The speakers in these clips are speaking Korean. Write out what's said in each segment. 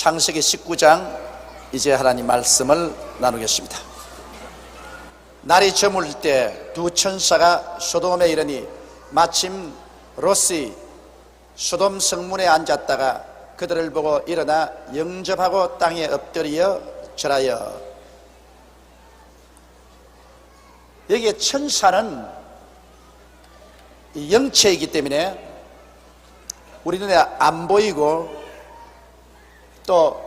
창세기 19장 이제 하나님 말씀을 나누겠습니다. 날이 저물 때 두 천사가 소돔에 이르니 마침 롯이 소돔 성문에 앉았다가 그들을 보고 일어나 영접하고 땅에 엎드려 절하여. 여기에 천사는 영체이기 때문에 우리 눈에 안 보이고 또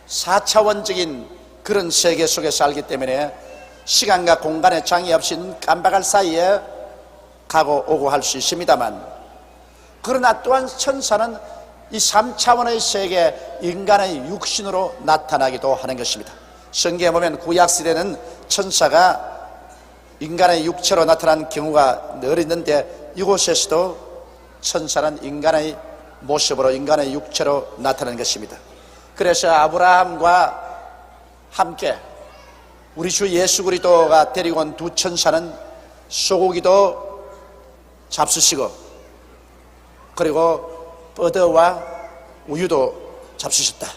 4차원적인 그런 세계 속에 살기 때문에 시간과 공간에 장애 없이 눈 깜박할 사이에 가고 오고 할 수 있습니다만, 그러나 또한 천사는 이 3차원의 세계 인간의 육신으로 나타나기도 하는 것입니다. 성경에 보면 구약시대는 천사가 인간의 육체로 나타난 경우가 늘 있는데, 이곳에서도 천사는 인간의 모습으로 인간의 육체로 나타나는 것입니다. 그래서 아브라함과 함께 우리 주 예수 그리스도가 데리고 온 두 천사는 소고기도 잡수시고 그리고 뻐더와 우유도 잡수셨다.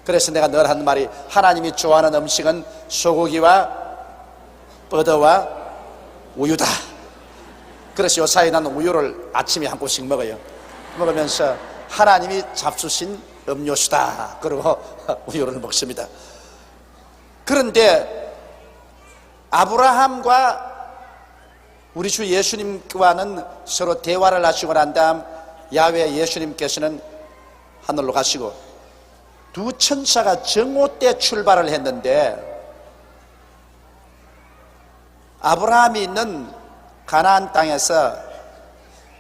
그래서 내가 늘 하는 말이, 하나님이 좋아하는 음식은 소고기와 뻐더와 우유다. 그래서 요사이 나는 우유를 아침에 한 꼬씩 먹어요. 먹으면서 하나님이 잡수신 음료수다 그러고 우유를 먹습니다. 그런데 아브라함과 우리 주 예수님과는 서로 대화를 하시고 난 다음 야훼 예수님께서는 하늘로 가시고 두 천사가 정오 때 출발을 했는데, 아브라함이 있는 가나안 땅에서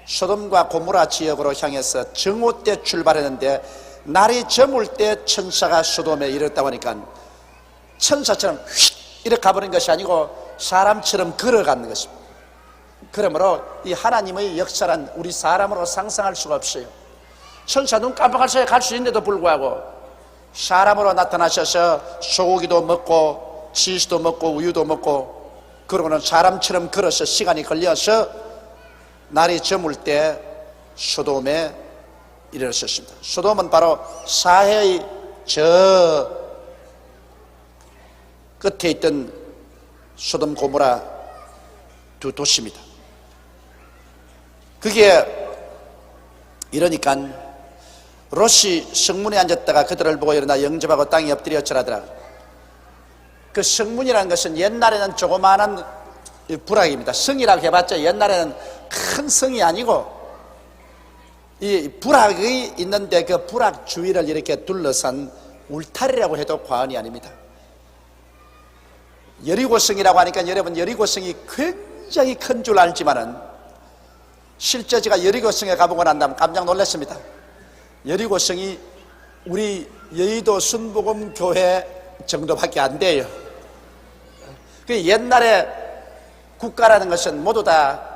소돔과 고모라 지역으로 향해서 정오 때 출발했는데, 날이 저물 때 천사가 소돔에 이르렀다고 하니까 천사처럼 휙 이렇게 가버린 것이 아니고 사람처럼 걸어가는 것입니다. 그러므로 이 하나님의 역사란 우리 사람으로 상상할 수가 없어요. 천사 눈 깜빡할 사이에 갈 수 있는데도 불구하고 사람으로 나타나셔서 소고기도 먹고 치즈도 먹고 우유도 먹고, 그러고는 사람처럼 걸어서 시간이 걸려서 날이 저물 때 소돔에 이르렀습니다. 소돔은 바로 사해의 저 끝에 있던 소돔 고모라 두 도시입니다. 그게 이러니까 롯이 성문에 앉았다가 그들을 보고 일어나 영접하고 땅에 엎드려 절하더라. 그 성문이라는 것은 옛날에는 조그마한 부락입니다. 성이라고 해봤자 옛날에는 큰 성이 아니고 이 부락이 있는데 그 부락 주위를 이렇게 둘러싼 울타리라고 해도 과언이 아닙니다. 여리고성이라고 하니까 여러분 여리고성이 굉장히 큰 줄 알지만은 실제 제가 여리고성에 가보고 난 다음 깜짝 놀랐습니다. 여리고성이 우리 여의도 순복음 교회 정도밖에 안 돼요. 그 옛날에 국가라는 것은 모두 다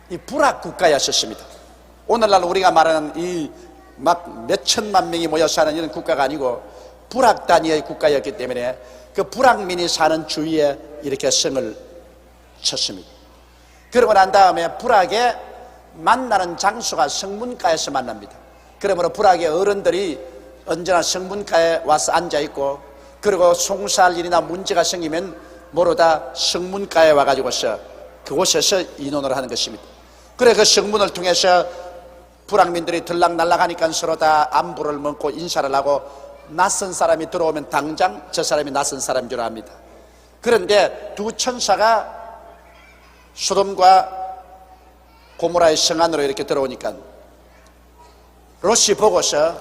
이 부락 국가였었습니다. 오늘날 우리가 말하는 이 막 몇천만 명이 모여 사는 이런 국가가 아니고 부락 단위의 국가였기 때문에 그 부락민이 사는 주위에 이렇게 성을 쳤습니다. 그러고 난 다음에 부락에 만나는 장소가 성문가에서 만납니다. 그러므로 부락의 어른들이 언제나 성문가에 와서 앉아있고, 그리고 송사할 일이나 문제가 생기면 모두 다 성문가에 와가지고서 그곳에서 의논을 하는 것입니다. 그래 그 성문을 통해서 부락민들이 들락날락하니까 서로 다 안부를 묻고 인사를 하고, 낯선 사람이 들어오면 당장 저 사람이 낯선 사람인 줄 압니다. 그런데 두 천사가 소돔과 고모라의 성 안으로 이렇게 들어오니까 롯이 보고서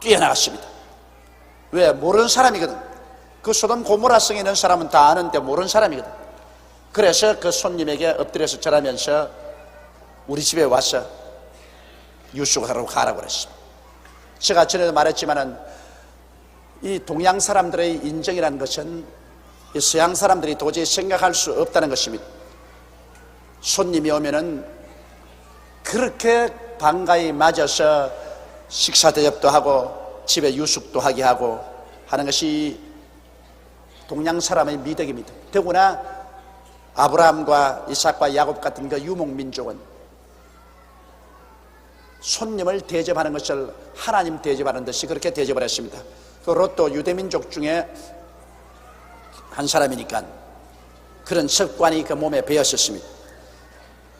뛰어나갔습니다. 왜? 모르는 사람이거든. 그 소돔 고모라 성에 있는 사람은 다 아는데 모르는 사람이거든. 그래서 그 손님에게 엎드려서 절하면서 우리 집에 와서 유숙하러 가라고 그랬습니다. 제가 전에도 말했지만은 이 동양 사람들의 인정이라는 것은 이 서양 사람들이 도저히 생각할 수 없다는 것입니다. 손님이 오면은 그렇게 반가이 맞아서 식사 대접도 하고 집에 유숙도 하게 하고 하는 것이 동양 사람의 미덕입니다. 더구나 아브라함과 이삭과 야곱 같은 그 유목민족은 손님을 대접하는 것을 하나님 대접하는 듯이 그렇게 대접을 했습니다. 그 롯도 유대민족 중에 한 사람이니까 그런 습관이 그 몸에 배었었습니다.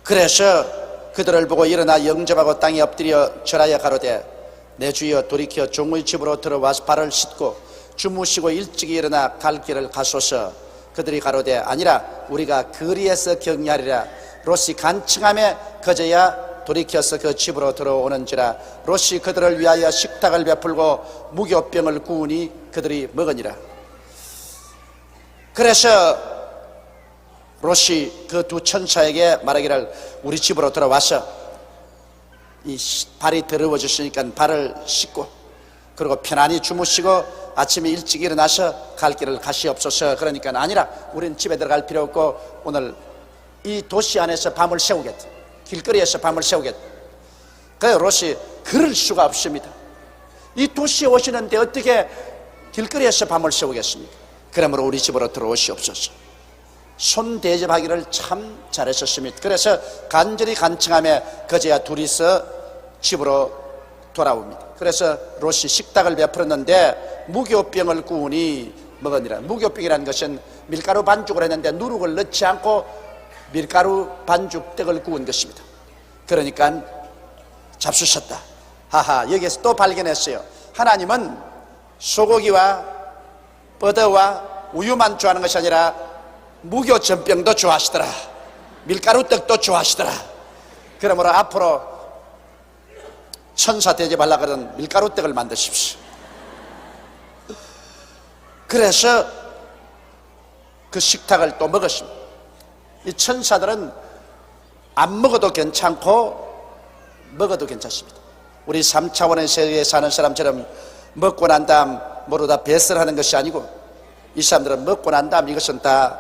그래서 그들을 보고 일어나 영접하고 땅에 엎드려 절하여 가로되 내 주여 돌이켜 종의 집으로 들어와서 발을 씻고 주무시고 일찍이 일어나 갈 길을 가소서. 그들이 가로되 아니라 우리가 거리에서 격리하리라. 롯이 간청함에 그제야 돌이켜서 그 집으로 들어오는지라. 롯이 그들을 위하여 식탁을 베풀고 무교병을 구우니 그들이 먹으니라. 그래서 롯이 그 두 천사에게 말하기를 우리 집으로 들어와서 이 발이 더러워졌으니까 발을 씻고 그리고 편안히 주무시고 아침에 일찍 일어나서 갈 길을 가시옵소서. 그러니까 아니라 우리는 집에 들어갈 필요 없고 오늘 이 도시 안에서 밤을 새우겠다. 길거리에서 밤을 새우겠다. 그래서 롯이 그럴 수가 없습니다. 이 도시에 오시는데 어떻게 길거리에서 밤을 새우겠습니까? 그러므로 우리 집으로 들어오시옵소서. 손 대접하기를 참 잘했었습니다. 그래서 간절히 간청하며 그제야 둘이서 집으로 돌아옵니다. 그래서 롯이 식탁을 베풀었는데 무교병을 구우니 먹으니라. 무교병이라는 것은 밀가루 반죽을 했는데 누룩을 넣지 않고 밀가루 반죽 떡을 구운 것입니다. 그러니까 잡수셨다. 하하, 여기에서 또 발견했어요. 하나님은 소고기와 뻗어와 우유만 좋아하는 것이 아니라 무교전병도 좋아하시더라. 밀가루 떡도 좋아하시더라. 그러므로 앞으로 천사 대접하려고 그러는 밀가루 떡을 만드십시오. 그래서 그 식탁을 또 먹었습니다. 이 천사들은 안 먹어도 괜찮고 먹어도 괜찮습니다. 우리 3차원의 세계에 사는 사람처럼 먹고 난 다음 모르다 배설하는 것이 아니고 이 사람들은 먹고 난 다음 이것은 다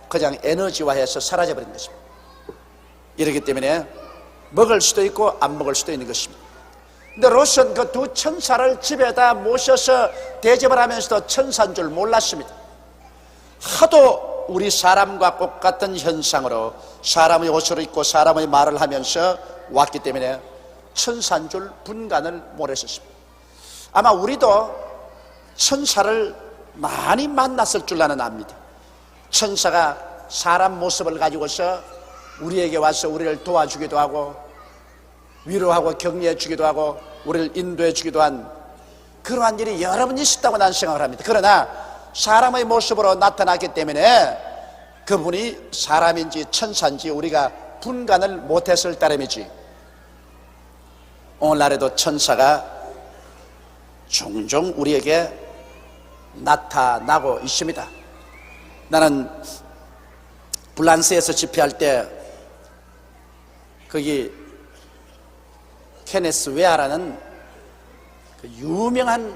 그냥 에너지화해서 사라져버린 것입니다. 이렇기 때문에 먹을 수도 있고 안 먹을 수도 있는 것입니다. 근데 롯은 그 두 천사를 집에다 모셔서 대접을 하면서도 천사인 줄 몰랐습니다. 하도 우리 사람과 똑같은 현상으로 사람의 옷을 입고 사람의 말을 하면서 왔기 때문에 천사인 줄 분간을 못했었습니다. 아마 우리도 천사를 많이 만났을 줄 나는 압니다. 천사가 사람 모습을 가지고서 우리에게 와서 우리를 도와주기도 하고 위로하고 격려해 주기도 하고 우리를 인도해 주기도 한 그러한 일이 여러 번 있었다고 나는 생각을 합니다. 그러나 사람의 모습으로 나타났기 때문에 그분이 사람인지 천사인지 우리가 분간을 못했을 따름이지 오늘날에도 천사가 종종 우리에게 나타나고 있습니다. 나는 블란스에서 집회할 때 거기 케네스 웨아라는 그 유명한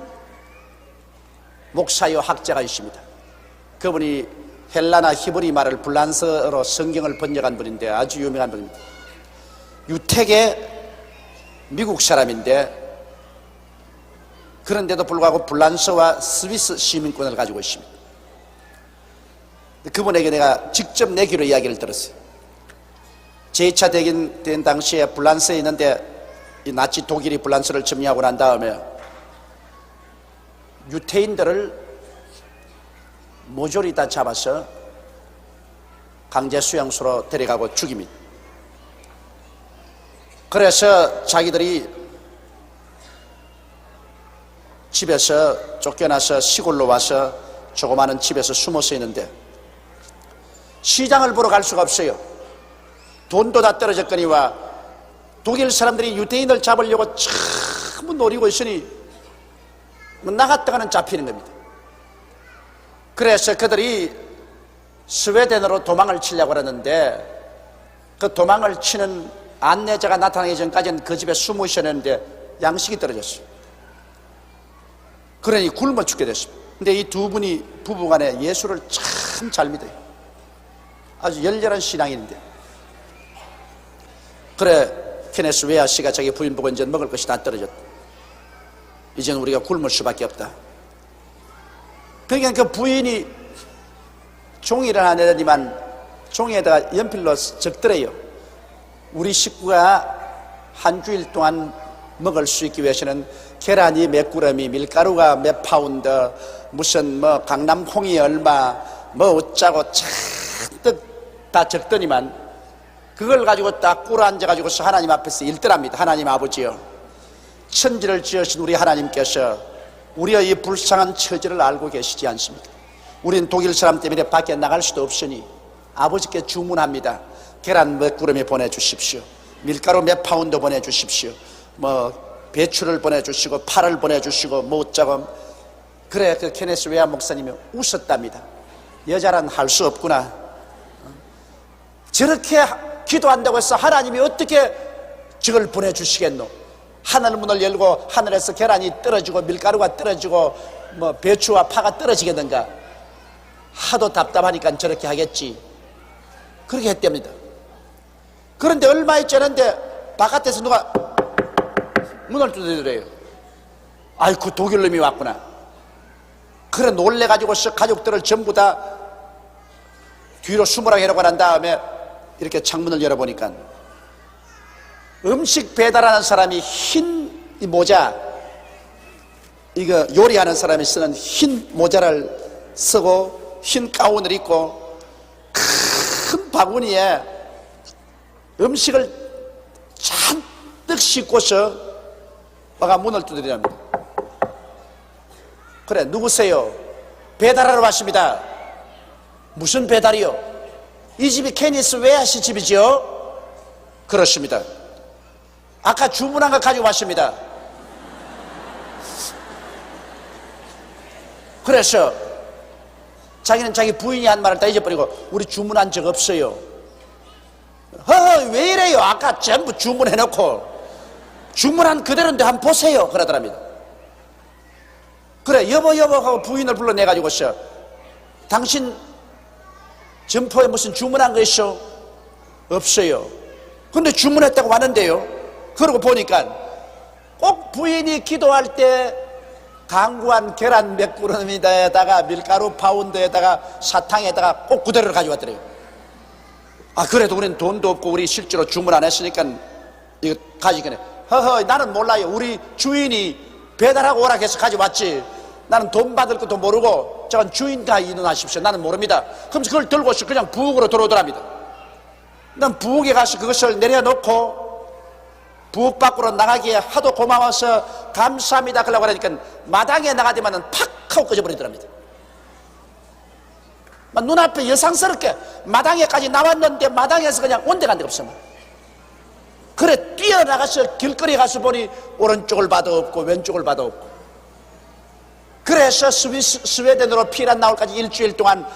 목사요 학자가 있습니다. 그분이 헬라나 히브리 말을 블란스어로 성경을 번역한 분인데 아주 유명한 분입니다. 유택의 미국 사람인데 그런데도 불구하고 블란스와 스위스 시민권을 가지고 있습니다. 그분에게 내가 직접 내기로 이야기를 들었어요. 제2차 대전 된 당시에 블란스에 있는데 이 나치 독일이 블란스를 점령하고 난 다음에 유태인들을 모조리 다 잡아서 강제 수용소로 데려가고 죽입니다. 그래서 자기들이 집에서 쫓겨나서 시골로 와서 조그마한 집에서 숨어서 있는데 시장을 보러 갈 수가 없어요. 돈도 다 떨어졌거니와 독일 사람들이 유대인을 잡으려고 전부 노리고 있으니 나갔다가는 잡히는 겁니다. 그래서 그들이 스웨덴으로 도망을 치려고 하는데 그 도망을 치는 안내자가 나타나기 전까지는 그 집에 숨어 있었는데 양식이 떨어졌어요. 그러니 굶어 죽게 됐습니다. 근데 이 두 분이 부부간에 예수를 참 잘 믿어요. 아주 열렬한 신앙인인데 그래 케네스 웨아 씨가 자기 부인 보고 이제 먹을 것이 다 떨어졌다. 이제는 우리가 굶을 수밖에 없다. 그러니까 그 부인이 종이를 하나 내더니만 종이에다가 연필로 적더래요. 우리 식구가 한 주일 동안 먹을 수 있기 위해서는 계란이 몇 그램이, 밀가루가 몇 파운드, 무슨 뭐 강남콩이 얼마, 뭐 어쩌고 잔뜩 다 적더니만 그걸 가지고 딱 꿇어 앉아가지고서 하나님 앞에서 일들합니다. 하나님 아버지요, 천지를 지으신 우리 하나님께서 우리의 이 불쌍한 처지를 알고 계시지 않습니까? 우린 독일 사람 때문에 밖에 나갈 수도 없으니 아버지께 주문합니다. 계란 몇 그램이 보내주십시오. 밀가루 몇 파운드 보내주십시오. 뭐 배추를 보내주시고 파를 보내주시고 뭐 어쩌고. 그래, 그 케네스 웨아 목사님이 웃었답니다. 여자란 할 수 없구나. 저렇게 기도한다고 해서 하나님이 어떻게 저걸 보내주시겠노? 하늘 문을 열고 하늘에서 계란이 떨어지고 밀가루가 떨어지고 뭐 배추와 파가 떨어지겠는가? 하도 답답하니까 저렇게 하겠지. 그렇게 했답니다. 그런데 얼마 있지 않은데 바깥에서 누가 문을 두드려요. 아이고, 독일 놈이 왔구나. 그래 놀래가지고 가족들을 전부 다 뒤로 숨으라고 해놓고 난 다음에 이렇게 창문을 열어보니까 음식 배달하는 사람이 흰 이 모자, 이거 요리하는 사람이 쓰는 흰 모자를 쓰고 흰 가운을 입고 큰 바구니에 음식을 잔뜩 싣고서 와가 문을 두드리랍니다. 그래, 누구세요? 배달하러 왔습니다. 무슨 배달이요? 이 집이 케니스 웨아씨 집이죠? 그렇습니다. 아까 주문한 거 가지고 왔습니다. 그래서 자기는 자기 부인이 한 말을 다 잊어버리고 우리 주문한 적 없어요. 왜 이래요? 아까 전부 주문해놓고 주문한 그대로인데 한번 보세요. 그러더랍니다. 그래, 여보 하고 부인을 불러내가지고서 당신 점포에 무슨 주문한 거 있어? 없어요. 근데 주문했다고 왔는데요. 그러고 보니까 꼭 부인이 기도할 때 강구한 계란 몇 그램에다가 밀가루 파운드에다가 사탕에다가 꼭 그대로 가져왔더래요. 아, 그래도 우린 돈도 없고 우리 실제로 주문 안 했으니까 이거 가지겠네. 나는 몰라요. 우리 주인이 배달하고 오라 해서 가져왔지. 나는 돈 받을 것도 모르고 저건 주인과 의논하십시오. 나는 모릅니다. 그럼 그걸 들고서 그냥 부엌으로 들어오더랍니다. 난 부엌에 가서 그것을 내려놓고 부엌 밖으로 나가기에 하도 고마워서 감사합니다 그러려고 하니까 마당에 나가더만은 팍 하고 꺼져버리더랍니다. 눈앞에 여상스럽게 마당에까지 나왔는데 마당에서 그냥 온데 간데가 없어. 그래, 뛰어나가서 길거리에 가서 보니 오른쪽을 봐도 없고 왼쪽을 봐도 없고. 그래서 스웨덴으로 피난 나올까지 일주일 동안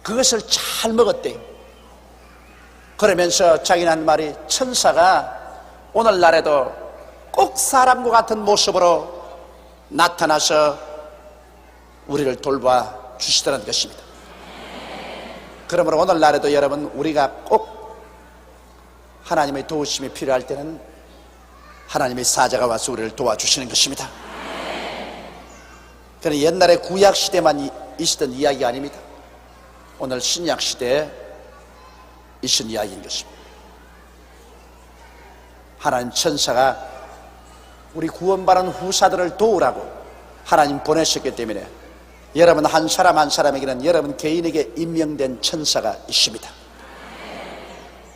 그것을 잘 먹었대요. 그러면서 자기는 한 말이, 천사가 오늘날에도 꼭 사람과 같은 모습으로 나타나서 우리를 돌봐 주시더라는 것입니다. 그러므로 오늘날에도 여러분, 우리가 꼭 하나님의 도우심이 필요할 때는 하나님의 사자가 와서 우리를 도와주시는 것입니다. 그는 옛날에 구약시대만 있었던 이야기 아닙니다. 오늘 신약시대에 있은 이야기인 것입니다. 하나님 천사가 우리 구원받은 후사들을 도우라고 하나님 보내셨기 때문에 여러분 한 사람 한 사람에게는 여러분 개인에게 임명된 천사가 있습니다.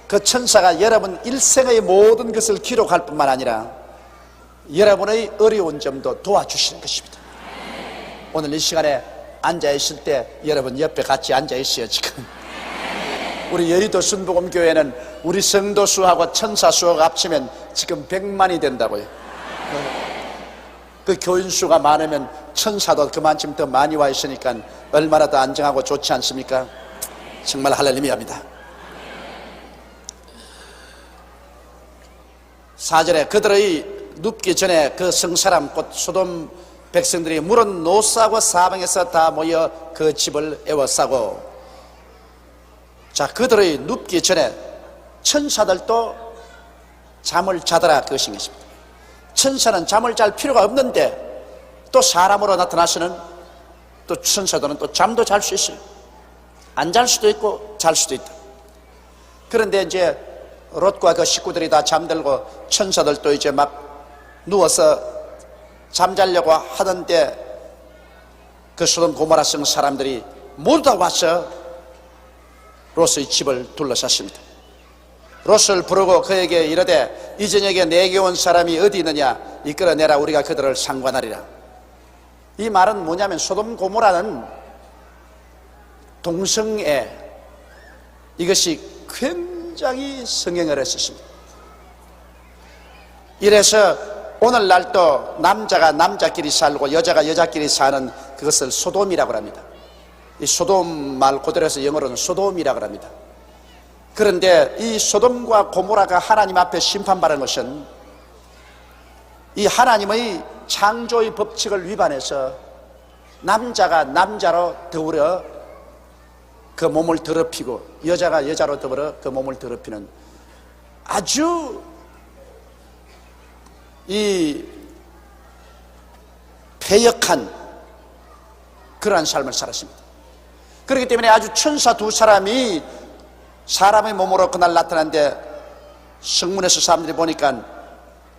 그 천사가 여러분 일생의 모든 것을 기록할 뿐만 아니라 여러분의 어려운 점도 도와주시는 것입니다. 오늘 이 시간에 앉아있을 때 여러분 옆에 같이 앉아있어요. 지금 우리 여의도 순복음교회는 우리 성도 수하고 천사 수가 합치면 지금 100만이 된다고요. 그 교인 수가 많으면 천사도 그만큼 더 많이 와 있으니까 얼마나 더 안정하고 좋지 않습니까? 정말 할렐루야입니다. 4절에 그들의 눕기 전에 그 성사람 곧 소돔 백성들이 물은 노사하고 사방에서 다 모여 그 집을 에워싸고, 자, 그들의 눕기 전에 천사들도 잠을 자더라, 그것인 것입니다. 천사는 잠을 잘 필요가 없는데 또 사람으로 나타나서는 또 천사들은 또 잠도 잘 수 있어요. 안 잘 수도 있고 잘 수도 있다. 그런데 이제 롯과 그 식구들이 다 잠들고 천사들도 이제 막 누워서 잠자려고 하던데 그 소돔 고모라 성 사람들이 모두 다 와서 롯의 집을 둘러쌌습니다. 롯을 부르고 그에게 이르되 이 저녁에 내게 온 사람이 어디 있느냐 이끌어내라 우리가 그들을 상관하리라. 이 말은 뭐냐면 소돔 고모라는 동성애 이것이 굉장히 성행을 했었습니다. 이래서 오늘날도 남자가 남자끼리 살고 여자가 여자끼리 사는 그것을 소돔이라고 합니다. 이 소돔 말 그대로해서 영어로는 소돔이라고 합니다. 그런데 이 소돔과 고모라가 하나님 앞에 심판받은 것은 이 하나님의 창조의 법칙을 위반해서 남자가 남자로 더불어 그 몸을 더럽히고 여자가 여자로 더불어 그 몸을 더럽히는 아주 이 패역한 그러한 삶을 살았습니다. 그렇기 때문에 아주 천사 두 사람이 사람의 몸으로 그날 나타났는데 성문에서 사람들이 보니까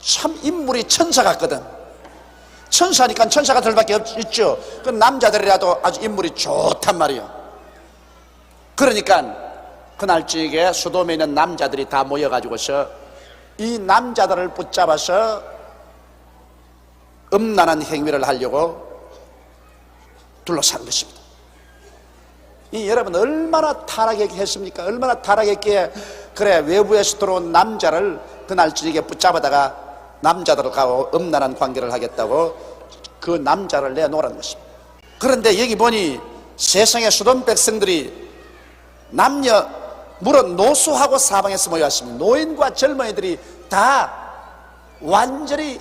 참 인물이 천사 같거든. 천사니까 천사가 들밖에 있죠. 그 남자들이라도 아주 인물이 좋단 말이에요. 그러니까 그날 저녁에 소돔에 있는 남자들이 다 모여가지고서 이 남자들을 붙잡아서 음란한 행위를 하려고 둘러싼 것입니다. 이 여러분 얼마나 타락했습니까? 얼마나 타락했기에 그래 외부에서 들어온 남자를 그날 저녁에 붙잡아다가 남자들과 음란한 관계를 하겠다고 그 남자를 내놓으라는 것입니다. 그런데 여기 보니 세상의 소돔 백성들이 남녀 물론 노소하고 사방에서 모여왔습니다. 노인과 젊은이들이 다 완전히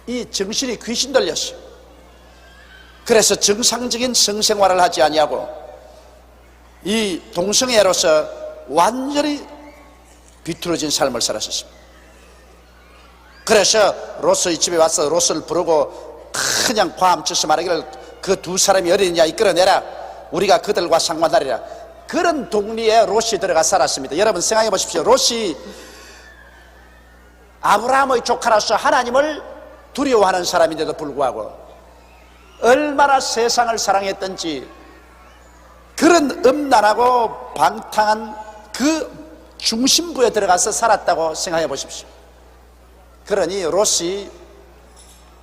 이 정신이 귀신 들렸어요. 그래서 정상적인 성생활을 하지 아니하고 이 동성애로서 완전히 비틀어진 삶을 살았습니다. 그래서 롯의 집에 와서 롯을 부르고 그냥 과함쳐서 말하기를 그 두 사람이 어디냐 이끌어내라 우리가 그들과 상관하리라. 그런 동리에 롯이 들어가 살았습니다. 여러분 생각해 보십시오. 롯이 아브라함의 조카로서 하나님을 두려워하는 사람인데도 불구하고 얼마나 세상을 사랑했던지 그런 음란하고 방탕한 그 중심부에 들어가서 살았다고 생각해 보십시오. 그러니 롯이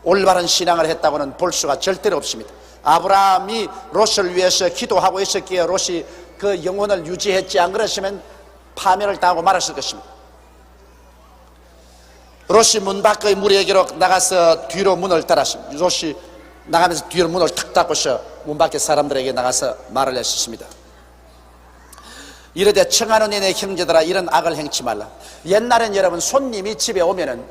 올바른 신앙을 했다고는 볼 수가 절대로 없습니다. 아브라함이 롯을 위해서 기도하고 있었기에 롯이 그 영혼을 유지했지 안 그랬으면 파멸을 당하고 말았을 것입니다. 롯이 문 밖의 무리에게로 나가서 뒤로 문을 닫았습니다. 롯이 나가면서 뒤로 문을 탁 닫고서 문 밖에 사람들에게 나가서 말을 했었습니다. 이르되 청하노니 내 형제들아 이런 악을 행치 말라. 옛날엔 여러분 손님이 집에 오면은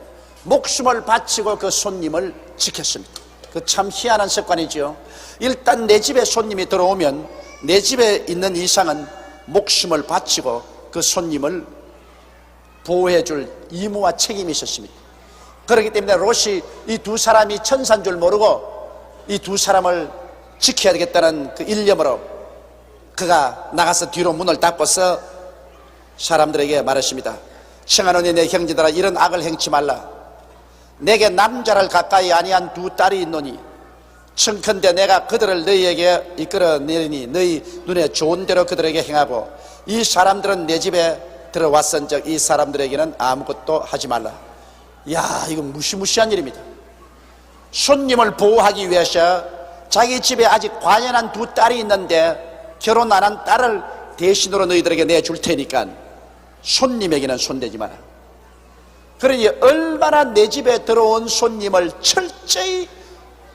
목숨을 바치고 그 손님을 지켰습니다. 그 참 희한한 습관이죠. 일단 내 집에 손님이 들어오면 내 집에 있는 이상은 목숨을 바치고 그 손님을 보호해 줄 의무와 책임이 있었습니다. 그렇기 때문에 롯이 이 두 사람이 천사인 줄 모르고 이 두 사람을 지켜야 되겠다는 그 일념으로 그가 나가서 뒤로 문을 닫고서 사람들에게 말했습니다. 청하노니 내 형제들아 이런 악을 행치 말라. 내게 남자를 가까이 아니한 두 딸이 있노니 청컨대 내가 그들을 너희에게 이끌어내리니 너희 눈에 좋은 대로 그들에게 행하고 이 사람들은 내 집에 들어왔은즉 이 사람들에게는 아무것도 하지 말라. 야, 이건 무시무시한 일입니다. 손님을 보호하기 위해서 자기 집에 아직 관연한 두 딸이 있는데 결혼 안 한 딸을 대신으로 너희들에게 내줄 테니까 손님에게는 손대지 마라. 그러니 얼마나 내 집에 들어온 손님을 철저히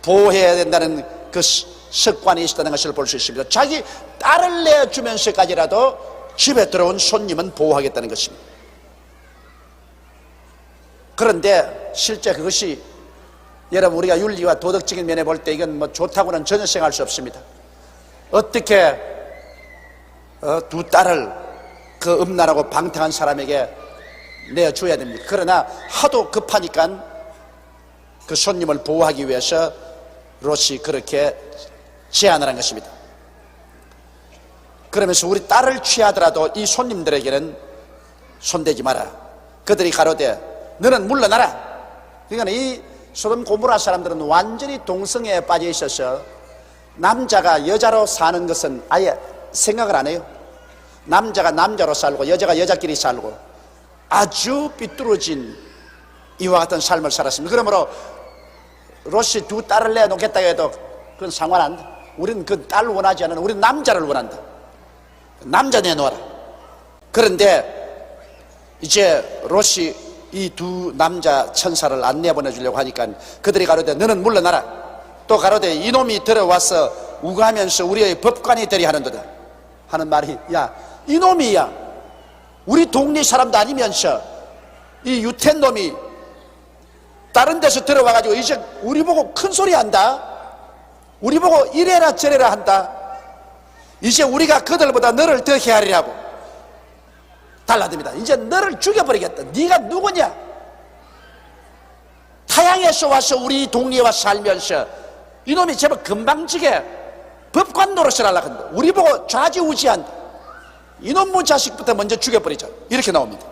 보호해야 된다는 그 습관이 있었다는 것을 볼 수 있습니다. 자기 딸을 내주면서까지라도 집에 들어온 손님은 보호하겠다는 것입니다. 그런데 실제 그것이 여러분 우리가 윤리와 도덕적인 면에 볼 때 이건 뭐 좋다고는 전혀 생각할 수 없습니다. 어떻게 두 딸을 그 음란하고 방탕한 사람에게 내줘야 됩니다. 그러나 하도 급하니까 그 손님을 보호하기 위해서 롯이 그렇게 제안을 한 것입니다. 그러면서 우리 딸을 취하더라도 이 손님들에게는 손대지 마라. 그들이 가로되 너는 물러나라. 그러니까 이 소돔 고모라 사람들은 완전히 동성애에 빠져 있어서 남자가 여자로 사는 것은 아예 생각을 안 해요. 남자가 남자로 살고 여자가 여자끼리 살고 아주 삐뚤어진 이와 같은 삶을 살았습니다. 그러므로 롯이 두 딸을 내놓겠다 해도 그건 상관 안 돼. 우리는 그 딸을 원하지 않는, 우리는 남자를 원한다. 남자 내놓아라. 그런데 이제 롯이 이 두 남자 천사를 안 내보내주려고 하니까 그들이 가로되 너는 물러나라. 또 가로되 이놈이 들어와서 우가하면서 우리의 법관이 되리 하는도다 하는 말이, 야 이놈이야 우리 동네 사람도 아니면서 이 유태인 놈이 다른 데서 들어와가지고 이제 우리 보고 큰 소리 한다. 우리 보고 이래라 저래라 한다. 이제 우리가 그들보다 너를 더 헤아리라고 달라듭니다. 이제 너를 죽여버리겠다. 네가 누구냐? 타양에서 와서 우리 동네에 와서 살면서 이놈이 제법 금방지게 법관 노릇을 하려고 한다. 우리 보고 좌지우지한다. 이놈의 자식부터 먼저 죽여버리자. 이렇게 나옵니다.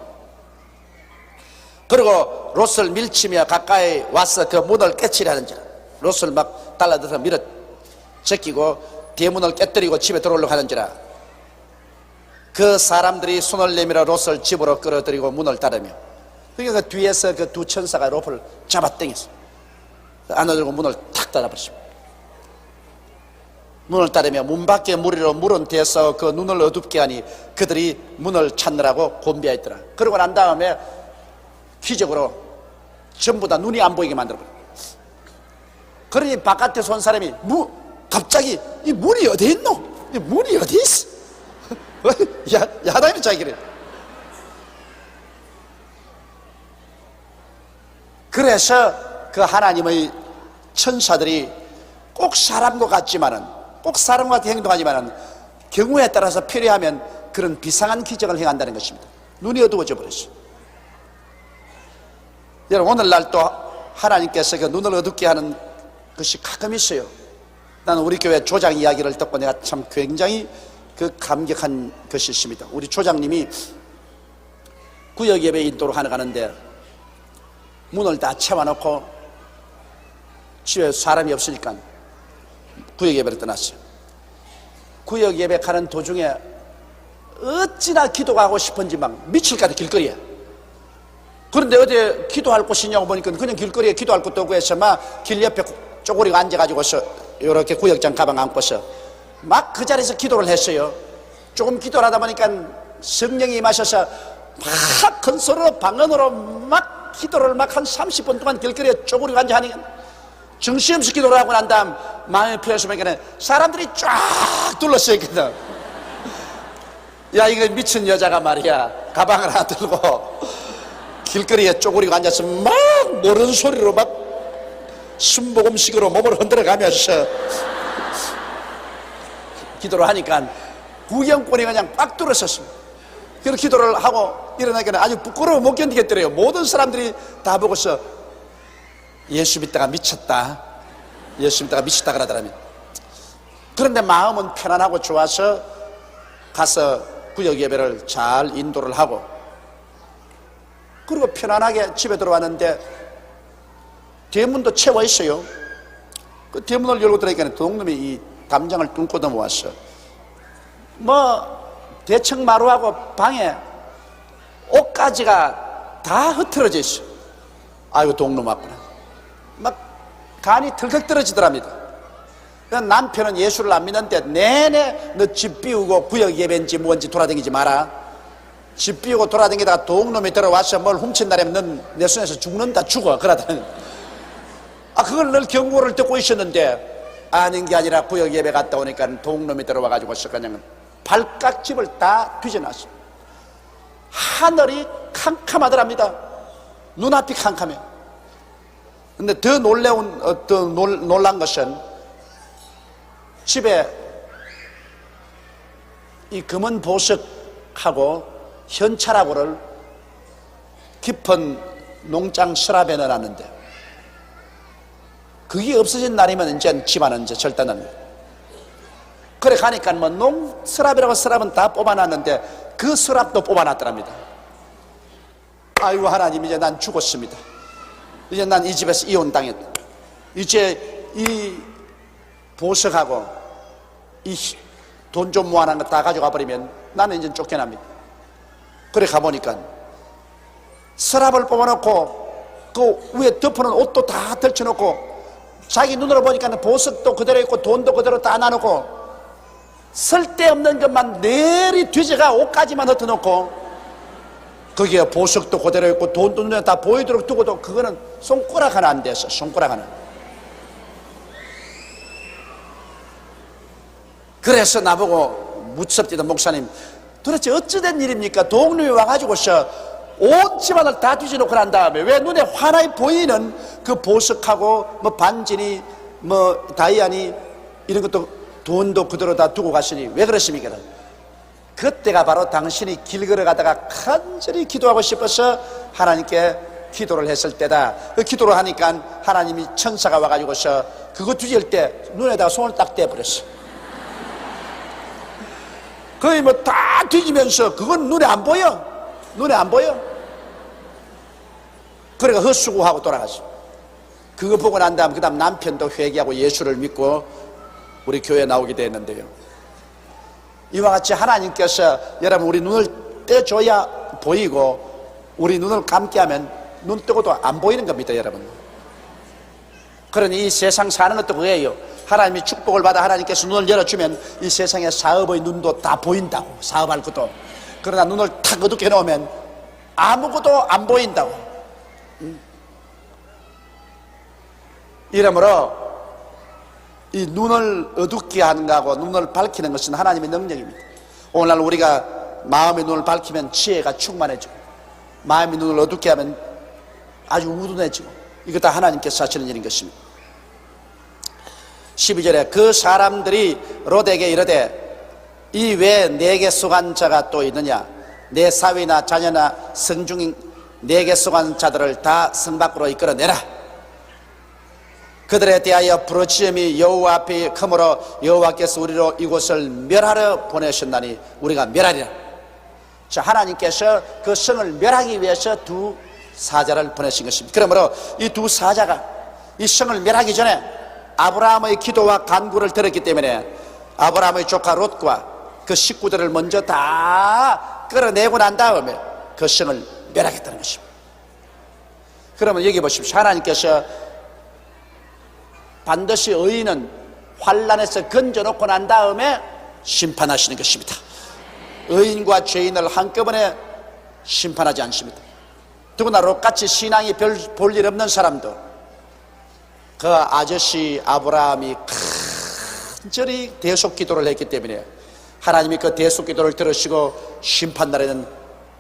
그리고 롯을 밀치며 가까이 와서 그 문을 깨치려 하는지라. 롯을 막 달라들어서 밀어 제끼고 대문을 깨뜨리고 집에 들어오려고 하는지라. 그 사람들이 손을 내밀어 롯을 집으로 끌어들이고 문을 닫으며, 그러니까 그 뒤에서 그 두 천사가 롯을 잡아당겼어. 안아들고 문을 탁 닫아버렸습니다. 문을 닫으며 문 밖에 무리로 물은 대서 그 눈을 어둡게 하니 그들이 문을 찾느라고 곤비하였더라. 그러고 난 다음에 기적으로 전부 다 눈이 안 보이게 만들어버려. 그러니 바깥에서 온 사람이 갑자기 이 문이 어디 있노? 이 문이 어디 있어? 야단이 자기래. 그래서 그 하나님의 천사들이 꼭 사람과 같지만은, 꼭 사람과 같이 행동하지만은 경우에 따라서 필요하면 그런 비상한 기적을 행한다는 것입니다. 눈이 어두워져 버렸어요. 여러분, 오늘날 또 하나님께서 그 눈을 어둡게 하는 것이 가끔 있어요. 나는 우리 교회 조장 이야기를 듣고 내가 참 굉장히 그 감격한 것이 있습니다. 우리 조장님이 구역 예배 인도로 하러 가는데 문을 다 채워놓고 집에 사람이 없으니까 구역 예배를 떠났어요. 구역 예배 가는 도중에 어찌나 기도하고 싶은지 막 미칠까지 길거리에. 그런데 어디 기도할 곳이냐고 보니까 그냥 길거리에 기도할 곳도 없고 해서 막 길 옆에 쪼그리고 앉아가지고서 이렇게 구역장 가방 안고서 막 그 자리에서 기도를 했어요. 조금 기도를 하다 보니까 성령이 임하셔서 막 큰 소리로 방언으로 막 기도를 막 한 30분 동안 길거리에 쪼그리고 앉아하니까 정신없이 기도를 하고 난 다음 마음이 풀려서 보니까 사람들이 쫙 둘러서 있거든. 야, 이거 미친 여자가 말이야 가방을 하나 들고 길거리에 쪼그리고 앉아서 막 모르는 소리로 막 순복음식으로 몸을 흔들어 가면서 기도를 하니까 구경꾼이 그냥 빡 뚫었었습니다. 그래서 기도를 하고 일어나니까 아주 부끄러워 못 견디겠더래요. 모든 사람들이 다 보고서 예수 믿다가 미쳤다, 예수 믿다가 미쳤다 그러더라면. 그런데 마음은 편안하고 좋아서 가서 구역 예배를 잘 인도를 하고, 그리고 편안하게 집에 들어왔는데 대문도 채워 있어요. 그 대문을 열고 들어가니까 도둑놈이 이 담장을 뚫고 넘어왔어. 대청 마루하고 방에 옷가지가 다 흩어져 있어. 아이고, 도둑놈 왔구나. 막 간이 덜컥 떨어지더랍니다. 남편은 예수를 안 믿는데 내내 너 집 비우고 구역 예배인지 뭔지 돌아다니지 마라. 집 비우고 돌아다니다가 도둑놈이 들어와서 뭘 훔친다면 넌 내 손에서 죽는다, 죽어 그러더니. 그걸 늘 경고를 듣고 있었는데 아닌 게 아니라 구역 예배 갔다 오니까 도둑놈이 들어와가지고서 그냥 발깍집을 다 뒤져놨어. 하늘이 캄캄하더랍니다. 눈앞이 캄캄해. 근데 더 놀란 것은 집에 이 검은 보석하고 현찰하고를 깊은 농장 서랍에 넣어놨는데 그게 없어진 날이면 이제 집안은 이제 절단합니다. 그래 가니까 서랍이라고 서랍은 다 뽑아놨는데 그 서랍도 뽑아놨더랍니다. 아이고, 하나님, 이제 난 죽었습니다. 이제 난 이 집에서 이혼당했다. 이제 이 보석하고 이 돈 좀 모아놓은 거 다 가져가 버리면 나는 이제 쫓겨납니다. 그래 가보니까 서랍을 뽑아놓고 그 위에 덮어놓은 옷도 다 덜쳐놓고 자기 눈으로 보니까 보석도 그대로 있고 돈도 그대로 다 놔놓고 쓸데없는 것만 내리 뒤져가 옷까지만 흩어놓고 거기에 보석도 그대로 있고 돈도 눈에 다 보이도록 두고도 그거는 손가락 하나 안 됐어. 손가락 하나. 그래서 나보고 묻습니다. 목사님 도대체 어찌된 일입니까? 동료에 와가지고서 온 집안을 다 뒤져놓고 난 다음에 왜 눈에 환하게 보이는 그 보석하고 뭐 반지니 뭐 다이아니 이런 것도 돈도 그대로 다 두고 가시니 왜 그러십니까? 그때가 바로 당신이 길 걸어가다가 간절히 기도하고 싶어서 하나님께 기도를 했을 때다. 그 기도를 하니까 하나님이 천사가 와가지고서 그거 뒤질 때 눈에다가 손을 딱 떼버렸어. 거의 뭐 다 뒤지면서 그건 눈에 안 보여. 눈에 안 보여. 그래가 헛수고하고 돌아갔어. 그거 보고 난 다음 그 다음 남편도 회개하고 예수를 믿고 우리 교회에 나오게 됐는데요. 이와 같이 하나님께서 여러분 우리 눈을 떼줘야 보이고 우리 눈을 감게 하면 눈 뜨고도 안 보이는 겁니다, 여러분. 그러니 이 세상 사는 것도 그거예요. 하나님이 축복을 받아 하나님께서 눈을 열어주면 이 세상의 사업의 눈도 다 보인다고. 사업할 것도. 그러나 눈을 탁 어둡게 놓으면 아무것도 안 보인다고. 이러므로 이 눈을 어둡게 하는 거하고 눈을 밝히는 것은 하나님의 능력입니다. 오늘날 우리가 마음의 눈을 밝히면 지혜가 충만해지고 마음의 눈을 어둡게 하면 아주 우둔해지고 이거 다 하나님께서 하시는 일인 것입니다. 12절에 그 사람들이 롯에게 이르되 이 외에 내게 속한 자가 또 있느냐? 내 사위나 자녀나 성중인 내게 속한 자들을 다 성 밖으로 이끌어내라. 그들에 대하여 부르짖음이 여호와 앞에 크므로 여호와께서 우리로 이곳을 멸하러 보내셨나니 우리가 멸하리라. 자, 하나님께서 그 성을 멸하기 위해서 두 사자를 보내신 것입니다. 그러므로 이 두 사자가 이 성을 멸하기 전에 아브라함의 기도와 간구를 들었기 때문에 아브라함의 조카 롯과 그 식구들을 먼저 다 끌어내고 난 다음에 그 성을 멸하겠다는 것입니다. 그러면 여기 보십시오. 하나님께서 반드시 의인은 환난에서 건져놓고 난 다음에 심판하시는 것입니다. 의인과 죄인을 한꺼번에 심판하지 않습니다. 더구나 롯같이 신앙이 별 볼 일 없는 사람도 그 아저씨 아브라함이 간절히 대속 기도를 했기 때문에 하나님이 그 대속 기도를 들으시고 심판날에는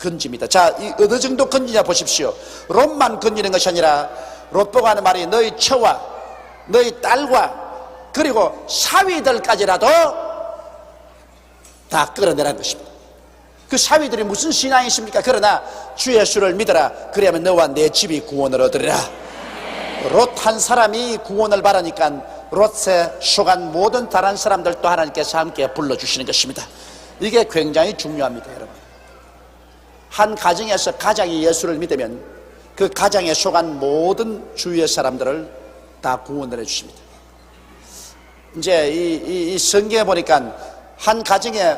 건집니다. 자, 이 어느 정도 건지냐 보십시오. 롯만 건지는 것이 아니라 롯 보고 하는 말이 너희 처와 너희 딸과 그리고 사위들까지라도 다 끌어내라는 것입니다. 그 사위들이 무슨 신앙이십니까? 그러나 주 예수를 믿어라. 그러면 너와 내 집이 구원을 얻으리라. 롯 한 사람이 구원을 바라니까 롯에 속한 모든 다른 사람들도 하나님께서 함께 불러주시는 것입니다. 이게 굉장히 중요합니다, 여러분. 한 가정에서 가장이 예수를 믿으면 그 가정에 속한 모든 주위의 사람들을 다 구원을 해주십니다. 이제 이 성경에 보니까 한 가정에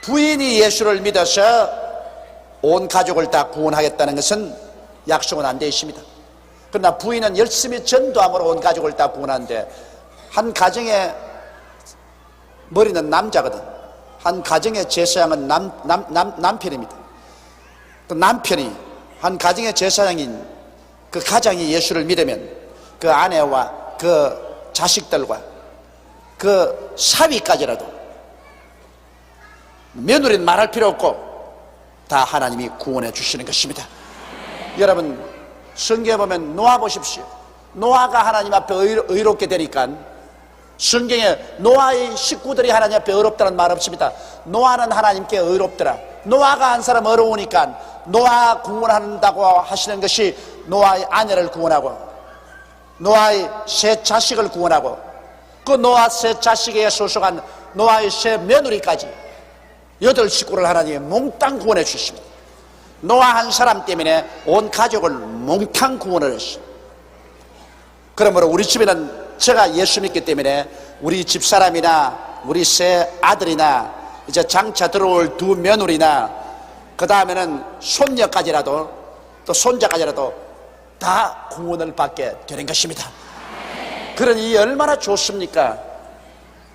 부인이 예수를 믿어서 온 가족을 다 구원하겠다는 것은 약속은 안 되어 있습니다. 그러나 부인은 열심히 전도함으로 온 가족을 다 구원하는데 한 가정의 머리는 남자거든. 한 가정의 제사장은 남편입니다. 또 남편이 한 가정의 제사장인 그 가장이 예수를 믿으면 그 아내와 그 자식들과 그 사위까지라도 며느리는 말할 필요 없고 다 하나님이 구원해 주시는 것입니다. 여러분 성경에 보면 노아 보십시오. 노아가 하나님 앞에 의롭게 되니까 성경에 노아의 식구들이 하나님 앞에 의롭다는 말 없습니다. 노아는 하나님께 의롭더라. 노아가 한 사람 어려우니까 노아 구원한다고 하시는 것이 노아의 아내를 구원하고 노아의 세 자식을 구원하고 그 노아 세 자식에 소속한 노아의 세 며느리까지 8 식구를 하나님이 몽땅 구원해 주십니다. 노아 한 사람 때문에 온 가족을 몽탕 구원을 했어. 그러므로 우리 집에는 제가 예수 믿기 때문에 우리 집사람이나 우리 새 아들이나 이제 장차 들어올 두 며느리나 그 다음에는 손녀까지라도 또 손자까지라도 다 구원을 받게 되는 것입니다. 그러니 얼마나 좋습니까?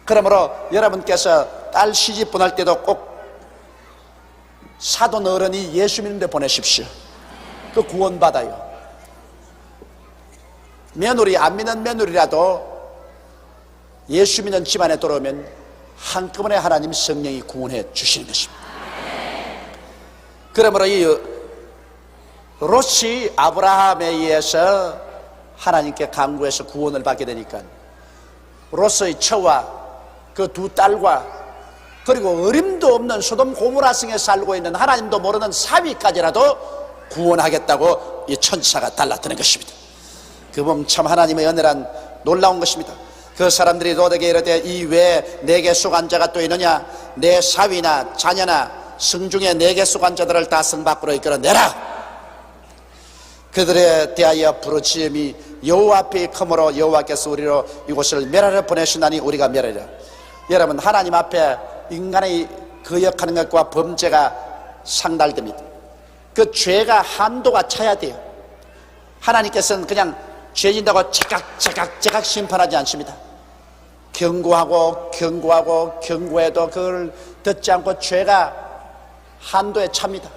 그러므로 여러분께서 딸 시집 보낼 때도 꼭 사돈 어른이 예수 믿는 데 보내십시오. 그 구원 받아요. 며느리 안 믿는 며느리라도 예수 믿는 집안에 들어오면 한꺼번에 하나님 성령이 구원해 주시는 것입니다. 그러므로 이 롯이 아브라함에 의해서 하나님께 간구해서 구원을 받게 되니까 롯의 처와 그 두 딸과 그리고 어림도 없는 소돔 고모라 성에 살고 있는 하나님도 모르는 사위까지라도 구원하겠다고 이 천사가 달랐다는 것입니다. 그 보면 참 하나님의 은혜란 놀라운 것입니다. 그 사람들이 롯에게 이르되 이 외에 내게 속한 자가 또 있느냐? 내 사위나 자녀나 성중에 내게 속한 자들을 다 성 밖으로 이끌어내라. 그들에 대하여 부르짖음이 여호와 앞에 크므로 여호와께서 우리로 이곳을 멸하려 보내시나니 우리가 멸하리라. 여러분, 하나님 앞에 인간의 거역하는 것과 범죄가 상달됩니다. 그 죄가 한도가 차야 돼요. 하나님께서는 그냥 죄진다고 제각 심판하지 않습니다. 경고하고 경고해도 그걸 듣지 않고 죄가 한도에 찹니다.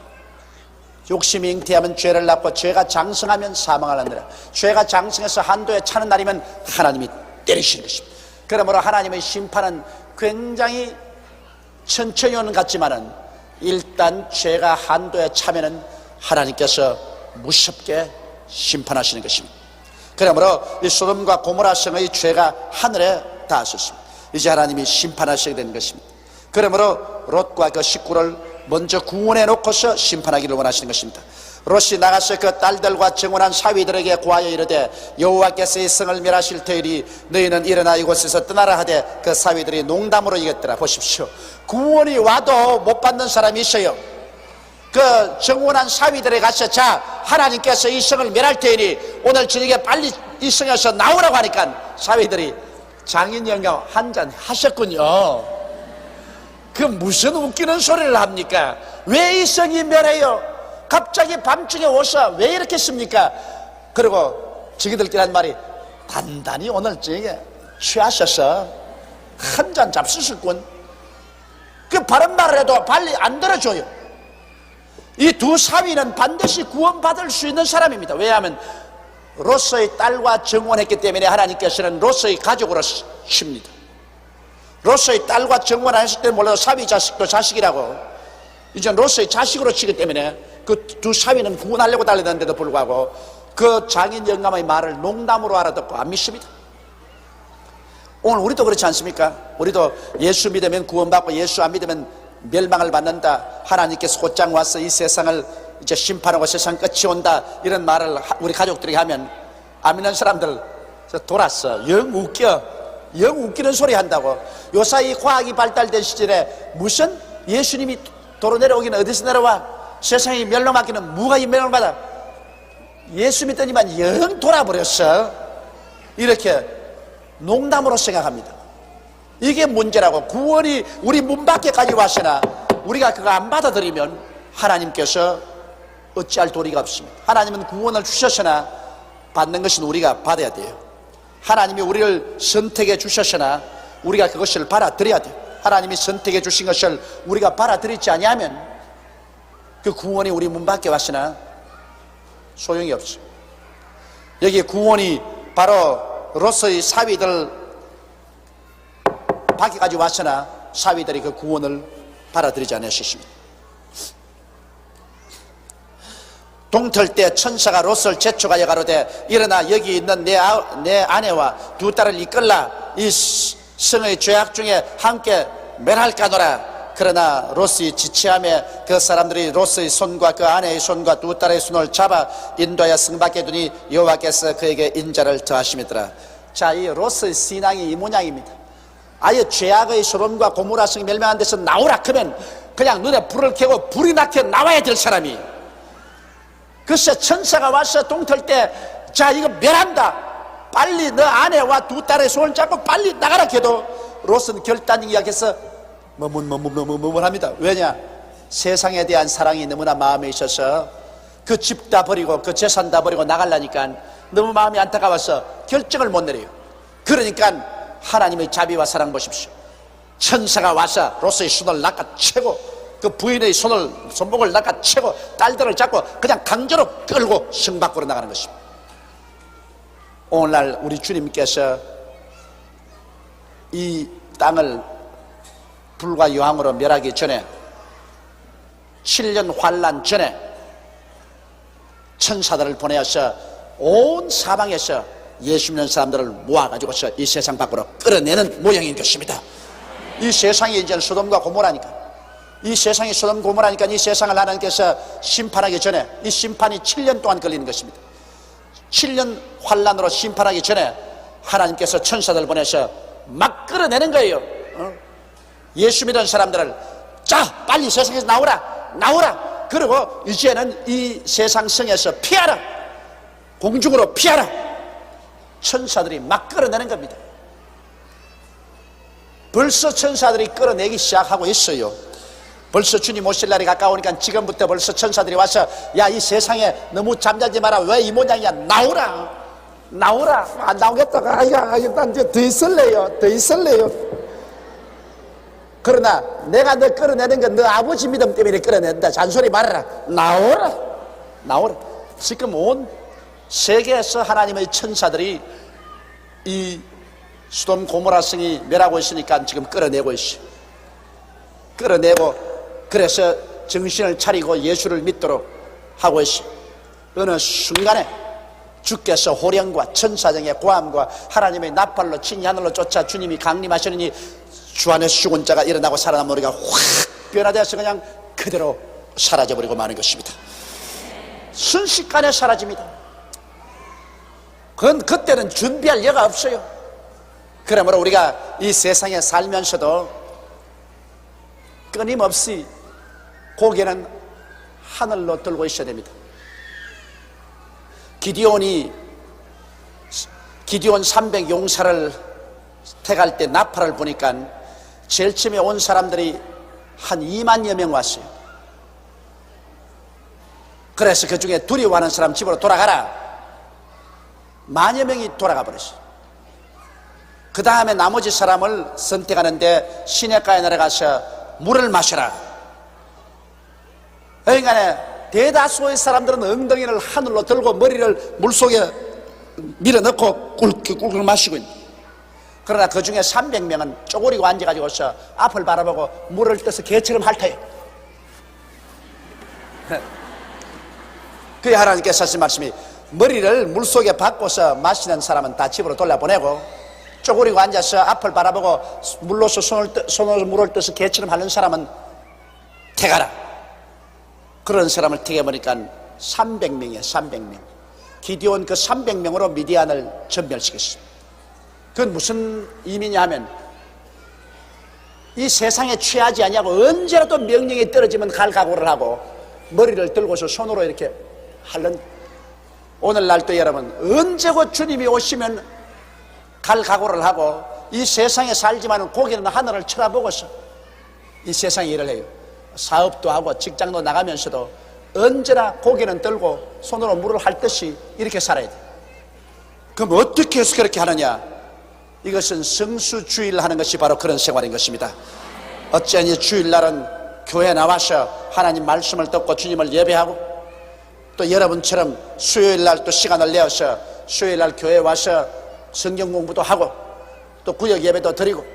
욕심이 잉태하면 죄를 낳고 죄가 장성하면 사망을 하느라. 죄가 장성해서 한도에 차는 날이면 하나님이 때리시는 것입니다. 그러므로 하나님의 심판은 굉장히 천천히 오는 것 같지만은 일단 죄가 한도에 차면은 하나님께서 무섭게 심판하시는 것입니다. 그러므로 이 소돔과 고모라 성의 죄가 하늘에 닿았습니다. 이제 하나님이 심판하시게 되는 것입니다. 그러므로 롯과 그 식구를 먼저 구원해 놓고서 심판하기를 원하시는 것입니다. 롯이 나가서 그 딸들과 정혼한 사위들에게 고하여 이르되 여호와께서 이 성을 멸하실 터이니 너희는 일어나 이곳에서 떠나라 하되 그 사위들이 농담으로 이겼더라. 보십시오. 구원이 와도 못 받는 사람이 있어요. 그 정혼한 사위들에 가서 자, 하나님께서 이 성을 멸할 테니 오늘 저녁에 빨리 이 성에서 나오라고 하니까 사위들이 장인 영감 한잔 하셨군요. 그 무슨 웃기는 소리를 합니까? 왜 이 성이 멸해요? 갑자기 밤중에 오셔 왜 이렇게 했습니까? 그리고 저기들끼리 한 말이 단단히 오늘 저녁에 취하셔서 한 잔 잡수실군. 그 바른 말을 해도 빨리 안 들어줘요. 이 두 사위는 반드시 구원받을 수 있는 사람입니다. 왜냐하면 롯의 딸과 정혼했기 때문에 하나님께서는 롯의 가족으로 칩니다. 롯의 딸과 정혼 안 했을 때 몰라도 사위 자식도 자식이라고 이제 롯의 자식으로 치기 때문에 그 두 사위는 구원하려고 달리는데도 불구하고 그 장인 영감의 말을 농담으로 알아듣고 안 믿습니다. 오늘 우리도 그렇지 않습니까? 우리도 예수 믿으면 구원받고 예수 안 믿으면 멸망을 받는다. 하나님께서 곧장 와서 이 세상을 이제 심판하고 세상 끝이 온다. 이런 말을 우리 가족들이 하면 안 믿는 사람들 돌았어. 영 웃기는 소리 한다고. 요사이 과학이 발달된 시절에 무슨 예수님이 도로 내려오기는 어디서 내려와? 세상이 멸망받기는 누가 이 멸망받아? 예수 믿더니만 영 돌아버렸어. 이렇게 농담으로 생각합니다. 이게 문제라고. 구원이 우리 문 밖에까지 왔으나 우리가 그거 안 받아들이면 하나님께서 어찌할 도리가 없습니다. 하나님은 구원을 주셨으나 받는 것은 우리가 받아야 돼요. 하나님이 우리를 선택해 주셨으나 우리가 그것을 받아들여야 돼요. 하나님이 선택해 주신 것을 우리가 받아들이지 아니하면 그 구원이 우리 문 밖에 왔으나 소용이 없어요. 여기 구원이 바로 롯의 사위들 밖에까지 왔으나 사위들이 그 구원을 받아들이지 않으셨습니다. 동틀 때 천사가 롯을 재촉하여 가로되 일어나 여기 있는 내 아내와 두 딸을 이끌라. 이 성의 죄악 중에 함께 멸할까노라. 그러나 롯이 지체함에 그 사람들이 롯의 손과 그 아내의 손과 두 딸의 손을 잡아 인도하여 성 밖에 두니 여호와께서 그에게 인자를 더하심이더라. 자, 이 롯의 신앙이 이 모양입니다. 아예 죄악의 소돔과 고모라 성이 멸망한 데서 나오라 하면 그냥 눈에 불을 켜고 불이 나게 나와야 될 사람이 글쎄 천사가 와서 동틀 때 자 이거 멸한다, 빨리 너 아내와 두 딸의 손을 잡고 빨리 나가라 해도 롯은 결단 이야기해서 머문합니다. 왜냐? 세상에 대한 사랑이 너무나 마음에 있어서 그 집 다 버리고 그 재산 다 버리고 나가려니까 너무 마음이 안타까워서 결정을 못 내려요. 그러니까 하나님의 자비와 사랑 보십시오. 천사가 와서 롯의 손을 낚아채고 그 부인의 손목을 낚아채고 딸들을 잡고 그냥 강제로 끌고 성 밖으로 나가는 것입니다. 오늘날 우리 주님께서 이 땅을 불과 유황으로 멸하기 전에 7년 환난 전에 천사들을 보내어서 온 사방에서 예수 믿는 사람들을 모아가지고서 이 세상 밖으로 끌어내는 모양인 것입니다. 이 세상이 이제 소돔과 고모라니까, 이 세상이 소돔 고모라니까 이 세상을 하나님께서 심판하기 전에 이 심판이 7년 동안 걸리는 것입니다. 7년 환난으로 심판하기 전에 하나님께서 천사들을 보내서 막 끌어내는 거예요. 예수 믿는 사람들을 자 빨리 세상에서 나오라. 그리고 이제는 이 세상 성에서 피하라, 공중으로 피하라. 천사들이 막 끌어내는 겁니다. 벌써 천사들이 끌어내기 시작하고 있어요. 벌써 주님 오실 날이 가까우니까 지금부터 벌써 천사들이 와서 야 이 세상에 너무 잠자지 마라, 왜 이 모양이야, 나오라. 안 나오겠다가 일단 더 있을래요. 그러나 내가 너 끌어내는 건 너 아버지 믿음 때문에 끌어낸다, 잔소리 말아라. 나오라. 지금 온 세계에서 하나님의 천사들이 이 소돔 고모라 성이 멸하고 있으니까 지금 끌어내고 있어요. 끌어내고 그래서 정신을 차리고 예수를 믿도록 하고 있어요. 어느 순간에 주께서 호령과 천사장의 고함과 하나님의 나팔로 진히 하늘로 쫓아 주님이 강림하시느니 주 안에 죽은 자가 일어나고 살아남은 우리가 확 변화되어서 그냥 그대로 사라져버리고 마는 것입니다. 순식간에 사라집니다. 그때는 준비할 여가 없어요. 그러므로 우리가 이 세상에 살면서도 끊임없이 고개는 하늘로 들고 있어야 됩니다. 기디온 300 용사를 택할 때 나팔을 보니까 제일 처음에 온 사람들이 한 2만여 명 왔어요. 그래서 그 중에 두려워하는 사람 집으로 돌아가라, 만여 명이 돌아가 버렸어요. 그 다음에 나머지 사람을 선택하는데 시냇가에 내려가서 물을 마셔라. 그러니까 대다수의 사람들은 엉덩이를 하늘로 들고 머리를 물속에 밀어넣고 꿀꿀 마시고 있는. 그러나 그 중에 300명은 쪼그리고 앉아가지고서 앞을 바라보고 물을 떠서 개처럼 핥아요. 그에 하나님께서 하신 말씀이 머리를 물속에 박고서 마시는 사람은 다 집으로 돌려보내고 쪼그리고 앉아서 앞을 바라보고 물로서 손으로 물을 떠서 개처럼 핥는 사람은 택하라. 그런 사람을 택해보니까 300명이에요. 300명. 기디온 그 300명으로 미디안을 전멸시켰습니다. 그건 무슨 의미냐 하면 이 세상에 취하지 않냐고 언제라도 명령이 떨어지면 갈 각오를 하고 머리를 들고서 손으로 이렇게 핥는. 오늘날도 여러분 언제고 주님이 오시면 갈 각오를 하고 이 세상에 살지만 고개는 하늘을 쳐다보고서 이 세상에 일을 해요. 사업도 하고 직장도 나가면서도 언제나 고개는 들고 손으로 물을 핥듯이 이렇게 살아야 돼요. 그럼 어떻게 해서 그렇게 하느냐? 이것은 성수주의를 하는 것이 바로 그런 생활인 것입니다. 어쩌니 주일날은 교회에 나와서 하나님 말씀을 듣고 주님을 예배하고 또 여러분처럼 수요일날 또 시간을 내어서 수요일날 교회에 와서 성경 공부도 하고 또 구역 예배도 드리고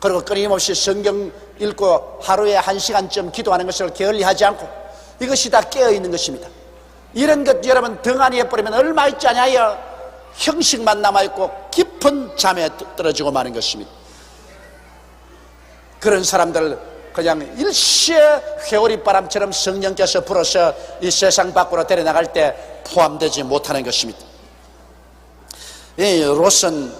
그리고 끊임없이 성경 읽고 하루에 1시간쯤 기도하는 것을 게을리하지 않고 이것이 다 깨어있는 것입니다. 이런 것 여러분 덩어리 해버리면 얼마 있지 않아요? 형식만 남아있고 깊은 잠에 떨어지고 마는 것입니다. 그런 사람들 그냥 일시에 회오리바람처럼 성령께서 불어서 이 세상 밖으로 데려나갈 때 포함되지 못하는 것입니다. 이 롯은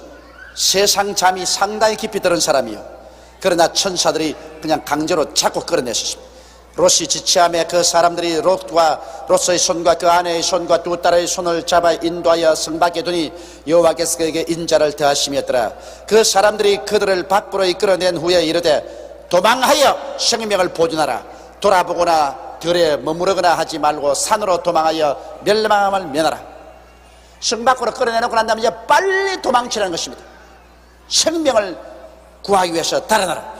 세상 잠이 상당히 깊이 들은 사람이요. 그러나 천사들이 그냥 강제로 자꾸 끌어내셨습니다. 롯이 지체함에 그 사람들이 롯의 손과 그 아내의 손과 두 딸의 손을 잡아 인도하여 성 밖에 두니 여호와께서 그에게 인자를 더하심이었더라. 그 사람들이 그들을 밖으로 이끌어낸 후에 이르되 도망하여 생명을 보존하라. 돌아보거나 들에 머무르거나 하지 말고 산으로 도망하여 멸망함을 면하라. 성 밖으로 끌어내놓고 난 다음에 이제 빨리 도망치라는 것입니다. 생명을 구하기 위해서 달아나라.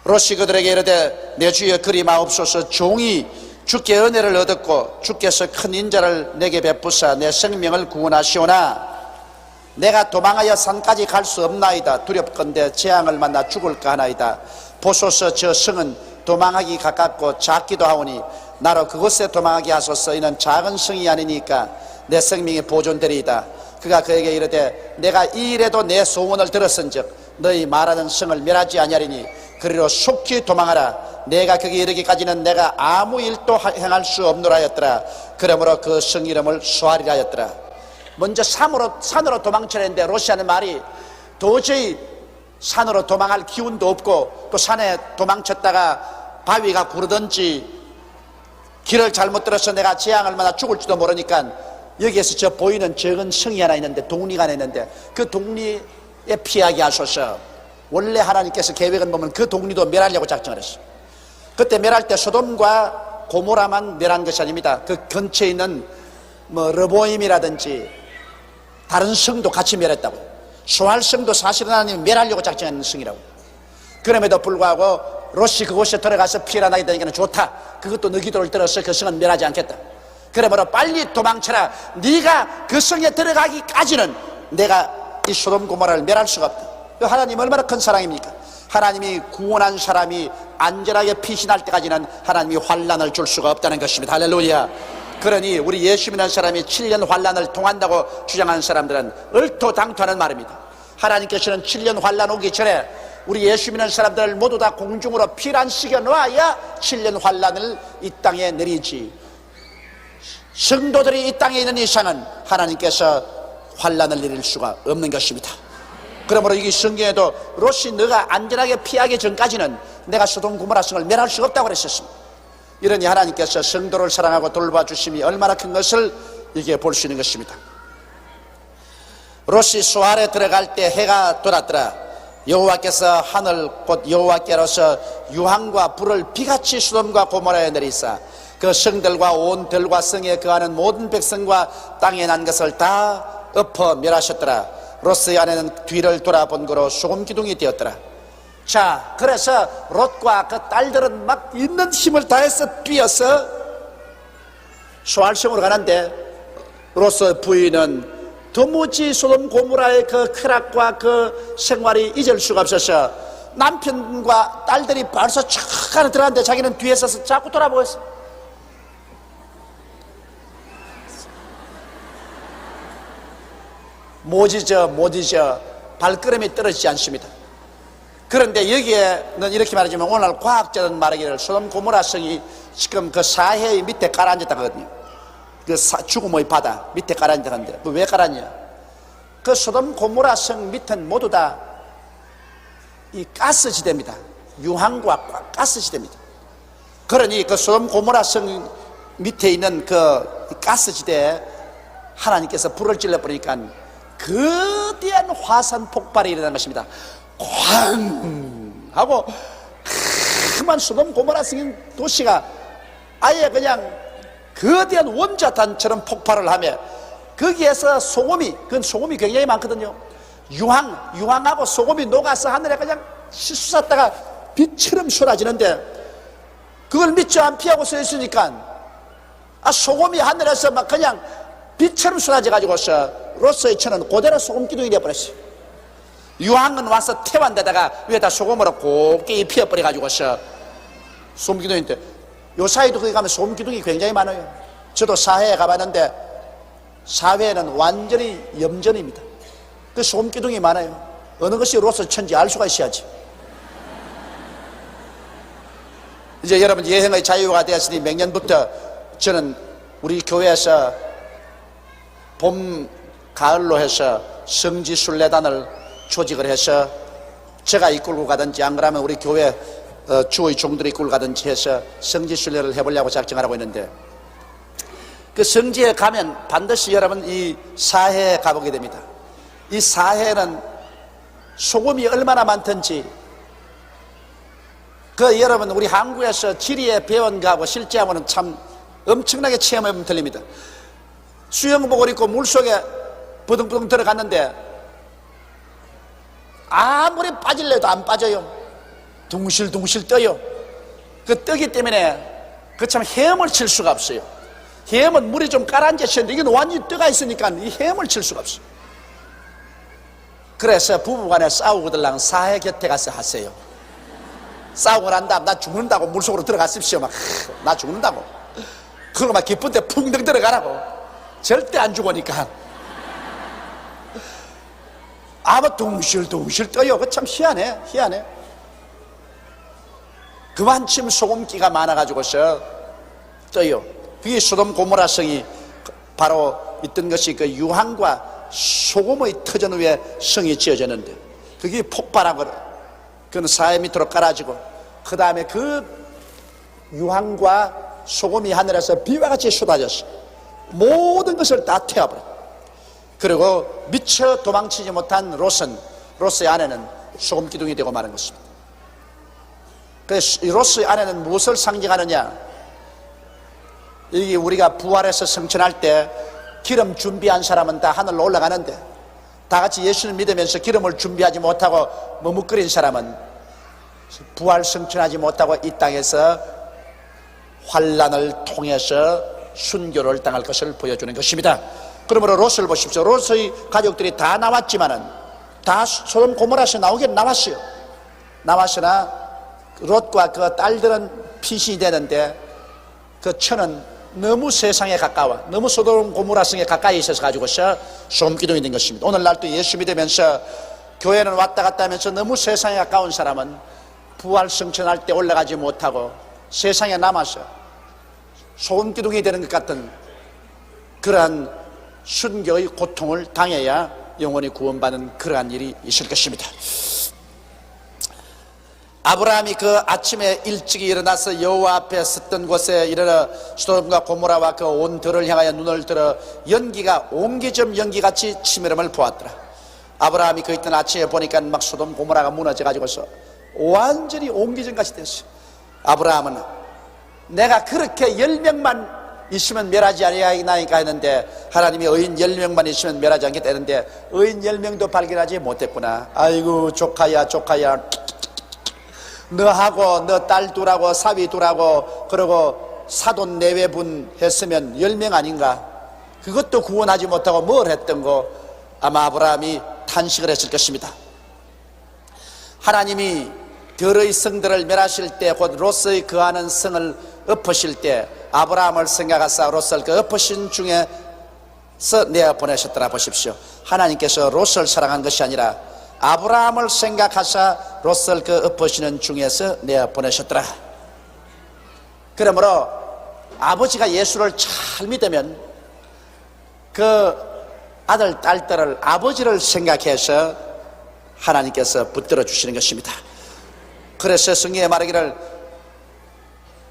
롯이 그들에게 이르되 내 주여 그리 마옵소서. 종이 주께 은혜를 얻었고 주께서 큰 인자를 내게 베푸사 내 생명을 구원하시오나 내가 도망하여 산까지 갈 수 없나이다. 두렵건대 재앙을 만나 죽을까 하나이다. 보소서 저 성은 도망하기 가깝고 작기도 하오니 나로 그곳에 도망하게 하소서. 이는 작은 성이 아니니까 내 생명이 보존되리이다. 그가 그에게 이르되 내가 이 일에도 내 소원을 들었은즉 너희 말하는 성을 멸하지 아니하리니 그리로 속히 도망하라. 내가 거기 이르기까지는 내가 아무 일도 행할 수 없노라 하였더라. 그러므로 그 성 이름을 수아리라 하였더라. 먼저 산으로 도망치려는데 롯이 하는 말이 도저히 산으로 도망할 기운도 없고 또 산에 도망쳤다가 바위가 구르든지 길을 잘못 들어서 내가 재앙을 만나 죽을지도 모르니까 여기에서 저 보이는 적은 성이 하나 있는데 동리가 하나 있는데 그 동리에 피하게 하소서. 원래 하나님께서 계획은 보면 그 동리도 멸하려고 작정을 했어요. 그때 멸할 때 소돔과 고모라만 멸한 것이 아닙니다. 그 근처에 있는 르보임이라든지 다른 성도 같이 멸했다고. 소알 성도 사실은 하나님이 멸하려고 작정한 성이라고. 그럼에도 불구하고 롯이 그곳에 들어가서 피해라 나게 되니까 좋다. 그것도 너 기도를 들어서 그 성은 멸하지 않겠다. 그러므로 빨리 도망쳐라. 네가 그 성에 들어가기까지는 내가 이 소돔 고모라를 멸할 수가 없다. 하나님 얼마나 큰 사랑입니까? 하나님이 구원한 사람이 안전하게 피신할 때까지는 하나님이 환난을 줄 수가 없다는 것입니다. 할렐루야. 그러니 우리 예수 믿는 사람이 7년 환난을 통한다고 주장하는 사람들은 얼토당토하는 말입니다. 하나님께서는 7년 환난 오기 전에 우리 예수 믿는 사람들을 모두 다 공중으로 피란시켜 놓아야 7년 환난을 이 땅에 내리지. 성도들이 이 땅에 있는 이상은 하나님께서 환난을 내릴 수가 없는 것입니다. 그러므로 이 성경에도 롯이 너가 안전하게 피하기 전까지는 내가 소돔 고모라 성을 멸할 수가 없다고 그랬었습니다. 이러니 하나님께서 성도를 사랑하고 돌봐주심이 얼마나 큰 것을 이게 볼 수 있는 것입니다. 롯이 소알에 들어갈 때 해가 돌았더라. 여호와께서 하늘 곧 여호와께로서 유황과 불을 비같이 소돔과 고모라에 내리사 그 성들과 온 들과 성에 거하는 모든 백성과 땅에 난 것을 다 엎어 멸하셨더라. 롯의 아내는 뒤를 돌아본 거로 소금 기둥이 되었더라. 자, 그래서 롯과 그 딸들은 막 있는 힘을 다해서 뛰어서 소알성으로 가는데 롯의 부인은 도무지 소돔 고모라의 그 쾌락과 그 생활이 잊을 수가 없어서 남편과 딸들이 벌써 쫙 안에 들어갔는데 자기는 뒤에 서서 자꾸 돌아보고 있어. 못 잊어 발걸음이 떨어지지 않습니다. 그런데 여기에는 이렇게 말하지만 오늘 과학자는 말하기를 소돔 고모라 성이 지금 그 사해 밑에 가라앉았다거든요. 그 죽음의 바다 밑에 가라앉았는데 왜 가라앉냐? 그 소돔 고모라 성 밑은 모두 다 이 가스지대입니다. 유황과 가스지대입니다. 그러니 그 소돔 고모라 성 밑에 있는 그 가스지대에 하나님께서 불을 질러버리니까 거대한 화산 폭발이 일어난 것입니다. 쾅 하고 그만 소돔 고모라 성인 도시가 아예 그냥 거대한 원자탄처럼 폭발을 하며 거기에서 소금이, 그건 소금이 굉장히 많거든요. 유황하고 소금이 녹아서 하늘에 그냥 씻었다가 빛처럼 쏟아지는데 그걸 미처 안 피하고 서 있으니까 소금이 하늘에서 막 그냥 빛처럼 쏟아져가지고서 롯의 처는 그대로 소금 기둥이 되어버렸어요. 유황은 와서 태완데다가 위에다 소금으로 곱게 입혀버려가지고서 소금 기둥인데 요 사이도 거기 가면 소금 기둥이 굉장히 많아요. 저도 사회에 가봤는데 사회는 완전히 염전입니다. 그 소금 기둥이 많아요. 어느 것이 롯의 처인지 알 수가 있어야지. 이제 여러분 여행의 자유가 되었으니 맹년부터 저는 우리 교회에서 봄, 가을로 해서 성지순례단을 조직을 해서 제가 이끌고 가든지 안 그러면 우리 교회 주의 종들이 꿀가든지 해서 성지 순례를 해보려고 작정을 하고 있는데, 그 성지에 가면 반드시 여러분 이 사해에 가보게 됩니다. 이 사해는 소금이 얼마나 많든지, 그 여러분 우리 한국에서 지리에 배운 거하고 실제 하고는 참 엄청나게 체험해보면 틀립니다. 수영복을 입고 물속에 부둥부둥 들어갔는데 아무리 빠질래도 안 빠져요. 둥실둥실 떠요. 그 뜨기 때문에 그 참 헤엄을 칠 수가 없어요. 헤엄은 물이 좀 가라앉으셨는데 이건 완전히 뜨가 있으니까 이 헤엄을 칠 수가 없어요. 그래서 부부간에 싸우고들랑 사해 곁에 가서 하세요. 싸우고 난 다음 나 죽는다고 물속으로 들어갔습시오. 막 나 죽는다고 그거 막 기쁜데 풍덩 들어가라고. 절대 안 죽으니까 아마 둥실둥실 떠요. 그 참 희한해. 그만큼 소금기가 많아가지고서 떠요. 그게 소돔 고모라 성이 바로 있던 것이 그 유황과 소금의 터전 위에 성이 지어졌는데, 그게 폭발하고 그는 사해 밑으로 깔아지고, 그 다음에 그 유황과 소금이 하늘에서 비와 같이 쏟아졌어. 모든 것을 다 태워버려. 그리고 미처 도망치지 못한 롯의 아내는 소금 기둥이 되고 마는 것입니다. 그래서 이 롯의 아내는 무엇을 상징하느냐? 이게 우리가 부활해서 성천할 때 기름 준비한 사람은 다 하늘로 올라가는데, 다 같이 예수를 믿으면서 기름을 준비하지 못하고 머뭇거린 사람은 부활 성천하지 못하고 이 땅에서 환난을 통해서 순교를 당할 것을 보여주는 것입니다. 그러므로 롯을 보십시오. 롯의 가족들이 다 나왔지만은 다 소돔 고모라에서 나오긴 나왔어요. 나왔으나 롯과 그 딸들은 피신이 되는데 그 처는 너무 세상에 가까워, 너무 소돔 고모라 성에 가까이 있어서 가지고서 소금기둥이 된 것입니다. 오늘날 또 예수 믿으면서 교회는 왔다 갔다 하면서 너무 세상에 가까운 사람은 부활 성천할 때 올라가지 못하고 세상에 남아서 소금기둥이 되는 것 같은 그러한 순교의 고통을 당해야 영원히 구원받는 그러한 일이 있을 것입니다. 아브라함이 그 아침에 일찍이 일어나서 여호와 앞에 섰던 곳에 이르러 소돔과 고모라와 그 온 들을 향하여 눈을 들어 연기가 옹기점 연기같이 치밀음을 보았더라. 아브라함이 그 있던 아침에 보니까 막 소돔 고모라가 무너져 가지고서 완전히 옹기점같이 됐어요. 아브라함은 내가 그렇게 10명만 있으면 멸하지 아니하니까 했는데, 하나님이 의인 10명만 있으면 멸하지 않겠다 했는데 의인 10명도 발견하지 못했구나. 아이고 조카야 너하고 너 딸 둘하고 사위 둘하고 그리고 사돈 내외분 했으면 10명 아닌가? 그것도 구원하지 못하고 뭘 했던 거? 아마 아브라함이 탄식을 했을 것입니다. 하나님이 들의 성들을 멸하실 때, 곧 롯의 거하는 성을 엎으실 때 아브라함을 생각하사 롯을 그 엎으신 중에서 내어 보내셨더라. 보십시오. 하나님께서 롯을 사랑한 것이 아니라 아브라함을 생각하사 롯을 그 엎으시는 중에서 내어 보내셨더라. 그러므로 아버지가 예수를 잘 믿으면 그 아들 딸들을 아버지를 생각해서 하나님께서 붙들어 주시는 것입니다. 그래서 성경에 말하기를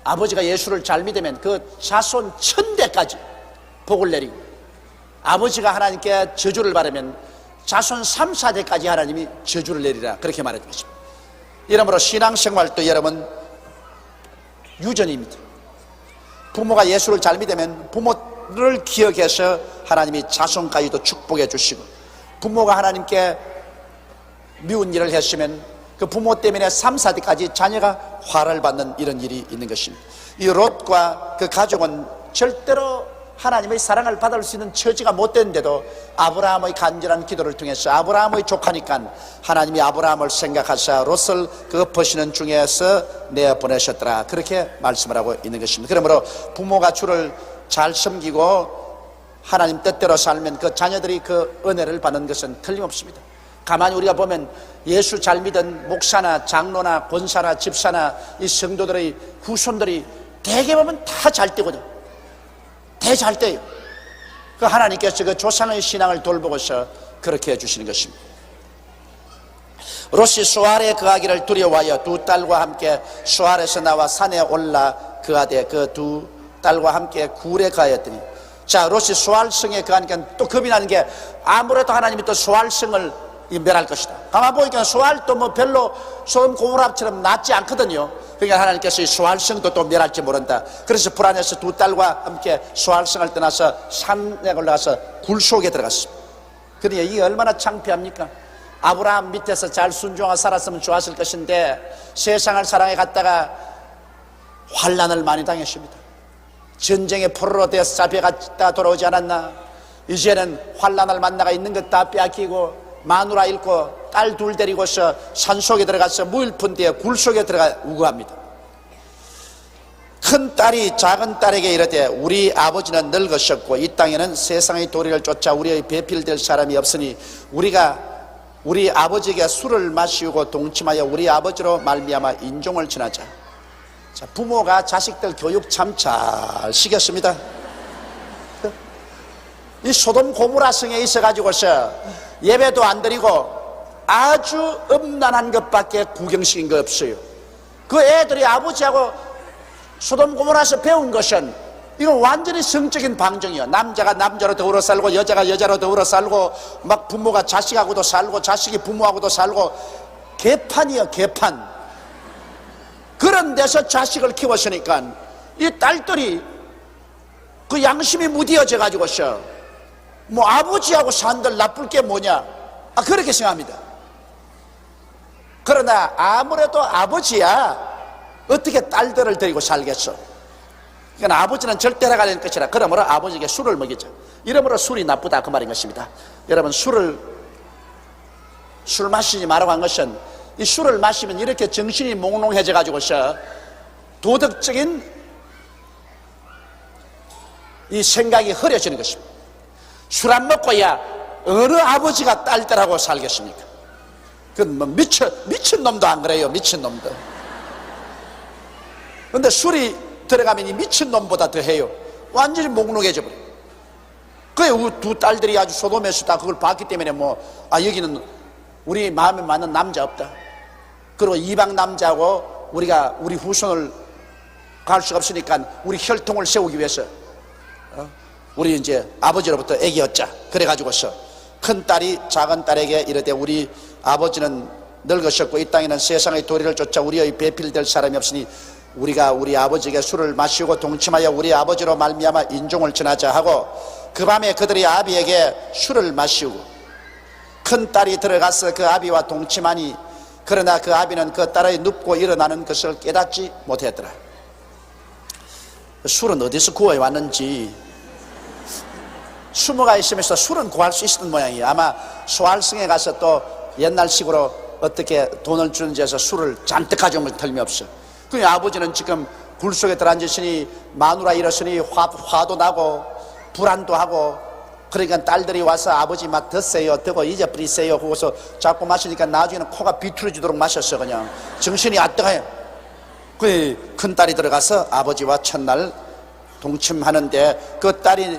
아버지가 예수를 잘 믿으면 그 자손 1000대까지 복을 내리고, 아버지가 하나님께 저주를 받으면 자손 3, 4대까지 하나님이 저주를 내리라, 그렇게 말해 주십니다. 이러므로 신앙생활도 여러분 유전입니다. 부모가 예수를 잘 믿으면 부모를 기억해서 하나님이 자손까지도 축복해 주시고, 부모가 하나님께 미운 일을 했으면 그 부모 때문에 3, 4대까지 자녀가 화를 받는 이런 일이 있는 것입니다. 이 롯과 그 가족은 절대로 하나님의 사랑을 받을 수 있는 처지가 못 됐는데도 아브라함의 간절한 기도를 통해서, 아브라함의 조카니까 하나님이 아브라함을 생각하사 롯을 그 엎으시는 중에서 내보내셨더라, 그렇게 말씀을 하고 있는 것입니다. 그러므로 부모가 주를 잘 섬기고 하나님 뜻대로 살면 그 자녀들이 그 은혜를 받는 것은 틀림없습니다. 가만히 우리가 보면 예수 잘 믿은 목사나 장로나 권사나 집사나 이 성도들의 후손들이 대개 보면 다 잘 되거든요. 대잘 돼요. 그 하나님께서 그 조상의 신앙을 돌보고서 그렇게 해주시는 것입니다. 롯이 수알에 거하기를 두려워하여 두 딸과 함께 수알에서 나와 산에 올라 거하되 그 두 딸과 함께 굴에 거하였더니. 자, 롯이 수알성에 거하니까 또 겁이 나는 게 아무래도 하나님이 또 수알성을 멸할 것이다. 가만 보니까 수알도 뭐 별로 소돔 고모라처럼 낫지 않거든요. 그러니까 하나님께서 이 수알성도 또 멸할지 모른다. 그래서 불안해서 두 딸과 함께 수알성을 떠나서 산에 올라가서 굴 속에 들어갔습니다. 그러니 이게 얼마나 창피합니까? 아브라함 밑에서 잘 순종하고 살았으면 좋았을 것인데 세상을 사랑해 갔다가 환난을 많이 당했습니다. 전쟁에 포로로 되어서 잡혀갔다 돌아오지 않았나? 이제는 환난을 만나가 있는 것 다 빼앗기고 마누라 잃고 딸 둘 데리고서 산속에 들어가서 무일푼 뒤에 굴 속에 들어가 우거합니다. 큰 딸이 작은 딸에게 이르되 우리 아버지는 늙으셨고 이 땅에는 세상의 도리를 쫓아 우리의 배필될 사람이 없으니 우리가 우리 아버지에게 술을 마시고 동침하여 우리 아버지로 말미암아 인종을 지나자. 자, 부모가 자식들 교육 참 잘 시켰습니다. 이 소돔 고모라 성에 있어가지고서 예배도 안 드리고 아주 음란한 것밖에 구경시킨 거 없어요. 그 애들이 아버지하고 소돔 고모라에서 배운 것은 이건 완전히 성적인 방정이요. 남자가 남자로 더불어 살고 여자가 여자로 더불어 살고 막 부모가 자식하고도 살고 자식이 부모하고도 살고 개판이요, 개판. 그런 데서 자식을 키웠으니까 이 딸들이 그 양심이 무디어져 가지고서 뭐 아버지하고 산들 나쁠 게 뭐냐, 그렇게 생각합니다. 그러나 아무래도 아버지야 어떻게 딸들을 데리고 살겠어. 그러니까 아버지는 절대 해가는 것이라. 그러므로 아버지에게 술을 먹이자. 이러므로 술이 나쁘다 그 말인 것입니다. 여러분, 술 마시지 말라고 한 것은 이 술을 마시면 이렇게 정신이 몽롱해져 가지고서 도덕적인 이 생각이 흐려지는 것입니다. 술 안 먹고야 어느 아버지가 딸들하고 살겠습니까? 그건 뭐 미친 놈도 안 그래요. 미친 놈도. 근데 술이 들어가면 이 미친 놈보다 더 해요. 완전히 몽롱해져 버려요. 그 두 딸들이 아주 소돔에서 다 그걸 봤기 때문에 여기는 우리 마음에 맞는 남자 없다. 그리고 이방 남자하고 우리 후손을 갈 수가 없으니까 우리 혈통을 세우기 위해서 우리 이제 아버지로부터 애기 얻자. 그래가지고서 큰 딸이 작은 딸에게 이르되 우리 아버지는 늙으셨고 이 땅에는 세상의 도리를 쫓아 우리의 배필될 사람이 없으니 우리가 우리 아버지에게 술을 마시고 동침하여 우리 아버지로 말미암아 인종을 전하자 하고 그 밤에 그들이 아비에게 술을 마시고 큰 딸이 들어가서 그 아비와 동침하니 그러나 그 아비는 그 딸의 눕고 일어나는 것을 깨닫지 못했더라. 술은 어디서 구해 왔는지 수모가 있으면서 술은 구할 수 있었던 모양이에요. 아마 소알성에 가서 또 옛날식으로 어떻게 돈을 주는지 해서 술을 잔뜩 가져온 건 틀림없어. 그 아버지는 지금 굴 속에 들어앉으시니 마누라 잃었으니 화도 나고 불안도 하고 그러니까 딸들이 와서 아버지 맛 드세요, 드고 잊어버리세요 하고서 자꾸 마시니까 나중에는 코가 비틀어지도록 마셨어. 그냥 정신이 아뜨가요. 그 큰 딸이 들어가서 아버지와 첫날 동침하는데 그 딸이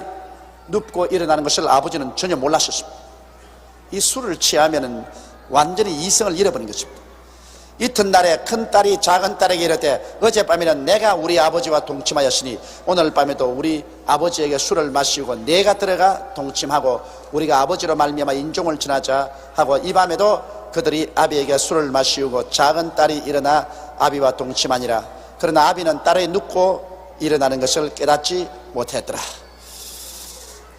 눕고 일어나는 것을 아버지는 전혀 몰랐었습니다. 이 술을 취하면은 완전히 이성을 잃어버린 것입니다. 이튿날에 큰 딸이 작은 딸에게 이르되 어젯밤에는 내가 우리 아버지와 동침하였으니 오늘 밤에도 우리 아버지에게 술을 마시고 내가 들어가 동침하고 우리가 아버지로 말미암아 인종을 지나자 하고 이 밤에도 그들이 아비에게 술을 마시우고 작은 딸이 일어나 아비와 동침하니라. 그러나 아비는 딸의 눕고 일어나는 것을 깨닫지 못했더라.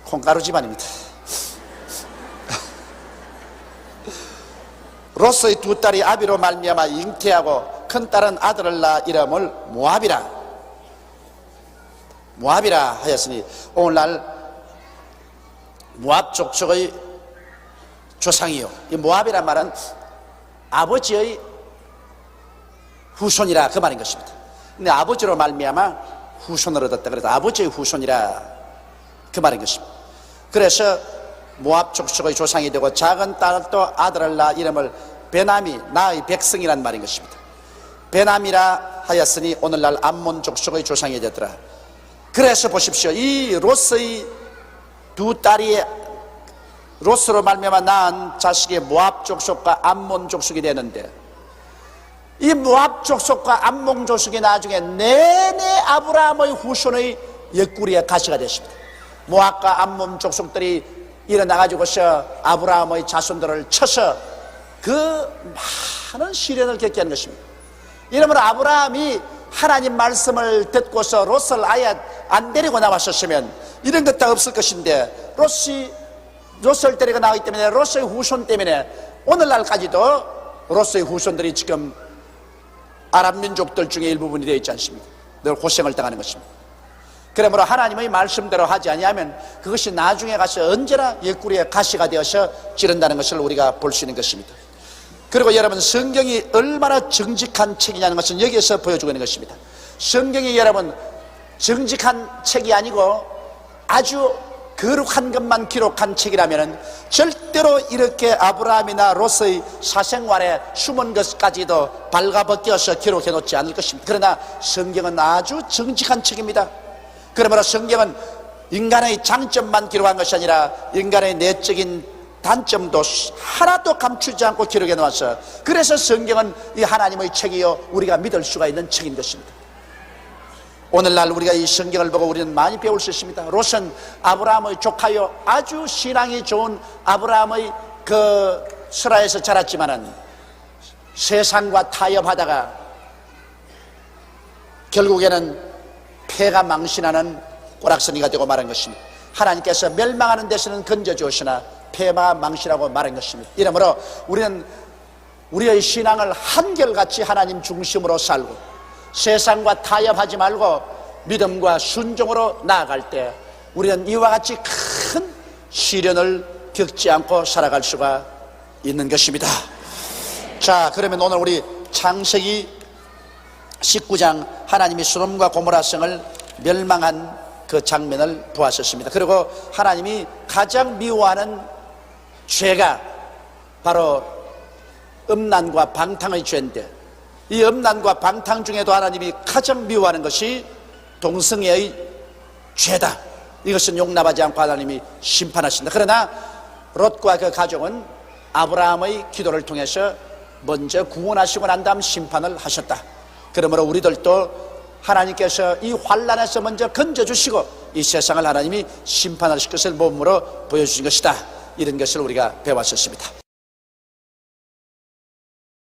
콩가루 집안입니다. 롯의 두 딸이 아비로 말미암아 잉태하고 큰 딸은 아들을 낳아 이름을 모압이라 하였으니 오늘날 모압 족속의 조상이요. 이 모압이란 말은 아버지의 후손이라 그 말인 것입니다. 근데 아버지로 말미암아 후손을 얻었다. 그래서 아버지의 후손이라 그 말인 것입니다. 그래서 모압 족속의 조상이 되고 작은 딸도 아들을 낳아 이름을 베나미, 나의 백성이란 말인 것입니다. 베나미라 하였으니 오늘날 암몬 족속의 조상이 되더라. 그래서 보십시오. 이 롯의 두 딸이 롯으로 말미암아 낳은 자식이 모압 족속과 암몬 족속이 되는데, 이 모압 족속과 암몬 족속이 나중에 내내 아브라함의 후손의 옆구리에 가시가 됐습니다. 모압과 암몬 족속들이 일어나가지고서 아브라함의 자손들을 쳐서 그 많은 시련을 겪게 한 것입니다. 이러므로 아브라함이 하나님 말씀을 듣고서 롯을 아예 안 데리고 나왔었으면 이런 것 다 없을 것인데, 롯을 데리고 나왔기 때문에, 롯의 후손 때문에 오늘날까지도 롯의 후손들이 지금 아랍 민족들 중에 일부분이 되어 있지 않습니까? 늘 고생을 당하는 것입니다. 그러므로 하나님의 말씀대로 하지 아니하면 그것이 나중에 가서 언제나 옆구리에 가시가 되어서 찌른다는 것을 우리가 볼 수 있는 것입니다. 그리고 여러분, 성경이 얼마나 정직한 책이냐는 것은 여기에서 보여주고 있는 것입니다. 성경이 여러분 정직한 책이 아니고 아주 거룩한 것만 기록한 책이라면 절대로 이렇게 아브라함이나 롯의 사생활에 숨은 것까지도 발가벗겨서 기록해 놓지 않을 것입니다. 그러나 성경은 아주 정직한 책입니다. 그러므로 성경은 인간의 장점만 기록한 것이 아니라 인간의 내적인 단점도 하나도 감추지 않고 기록해 놓아서, 그래서 성경은 이 하나님의 책이요 우리가 믿을 수가 있는 책인 것입니다. 오늘날 우리가 이 성경을 보고 우리는 많이 배울 수 있습니다. 롯은 아브라함의 조카요 아주 신앙이 좋은 아브라함의 그 설화에서 자랐지만은 세상과 타협하다가 결국에는 폐가 망신하는 꼬락서니가 되고 말한 것입니다. 하나님께서 멸망하는 데서는 건져주시나 폐가 망신하고 말한 것입니다. 이러므로 우리는 우리의 신앙을 한결같이 하나님 중심으로 살고 세상과 타협하지 말고 믿음과 순종으로 나아갈 때 우리는 이와 같이 큰 시련을 겪지 않고 살아갈 수가 있는 것입니다. 자, 그러면 오늘 우리 창세기 19장 하나님이 소돔과 고모라 성을 멸망한 그 장면을 보았었습니다. 그리고 하나님이 가장 미워하는 죄가 바로 음란과 방탕의 죄인데, 이 음란과 방탕 중에도 하나님이 가장 미워하는 것이 동성애의 죄다. 이것은 용납하지 않고 하나님이 심판하신다. 그러나 롯과 그 가족은 아브라함의 기도를 통해서 먼저 구원하시고 난 다음 심판을 하셨다. 그러므로 우리들도 하나님께서 이 환난에서 먼저 건져주시고 이 세상을 하나님이 심판하실 것을 몸으로 보여주신 것이다. 이런 것을 우리가 배웠었습니다.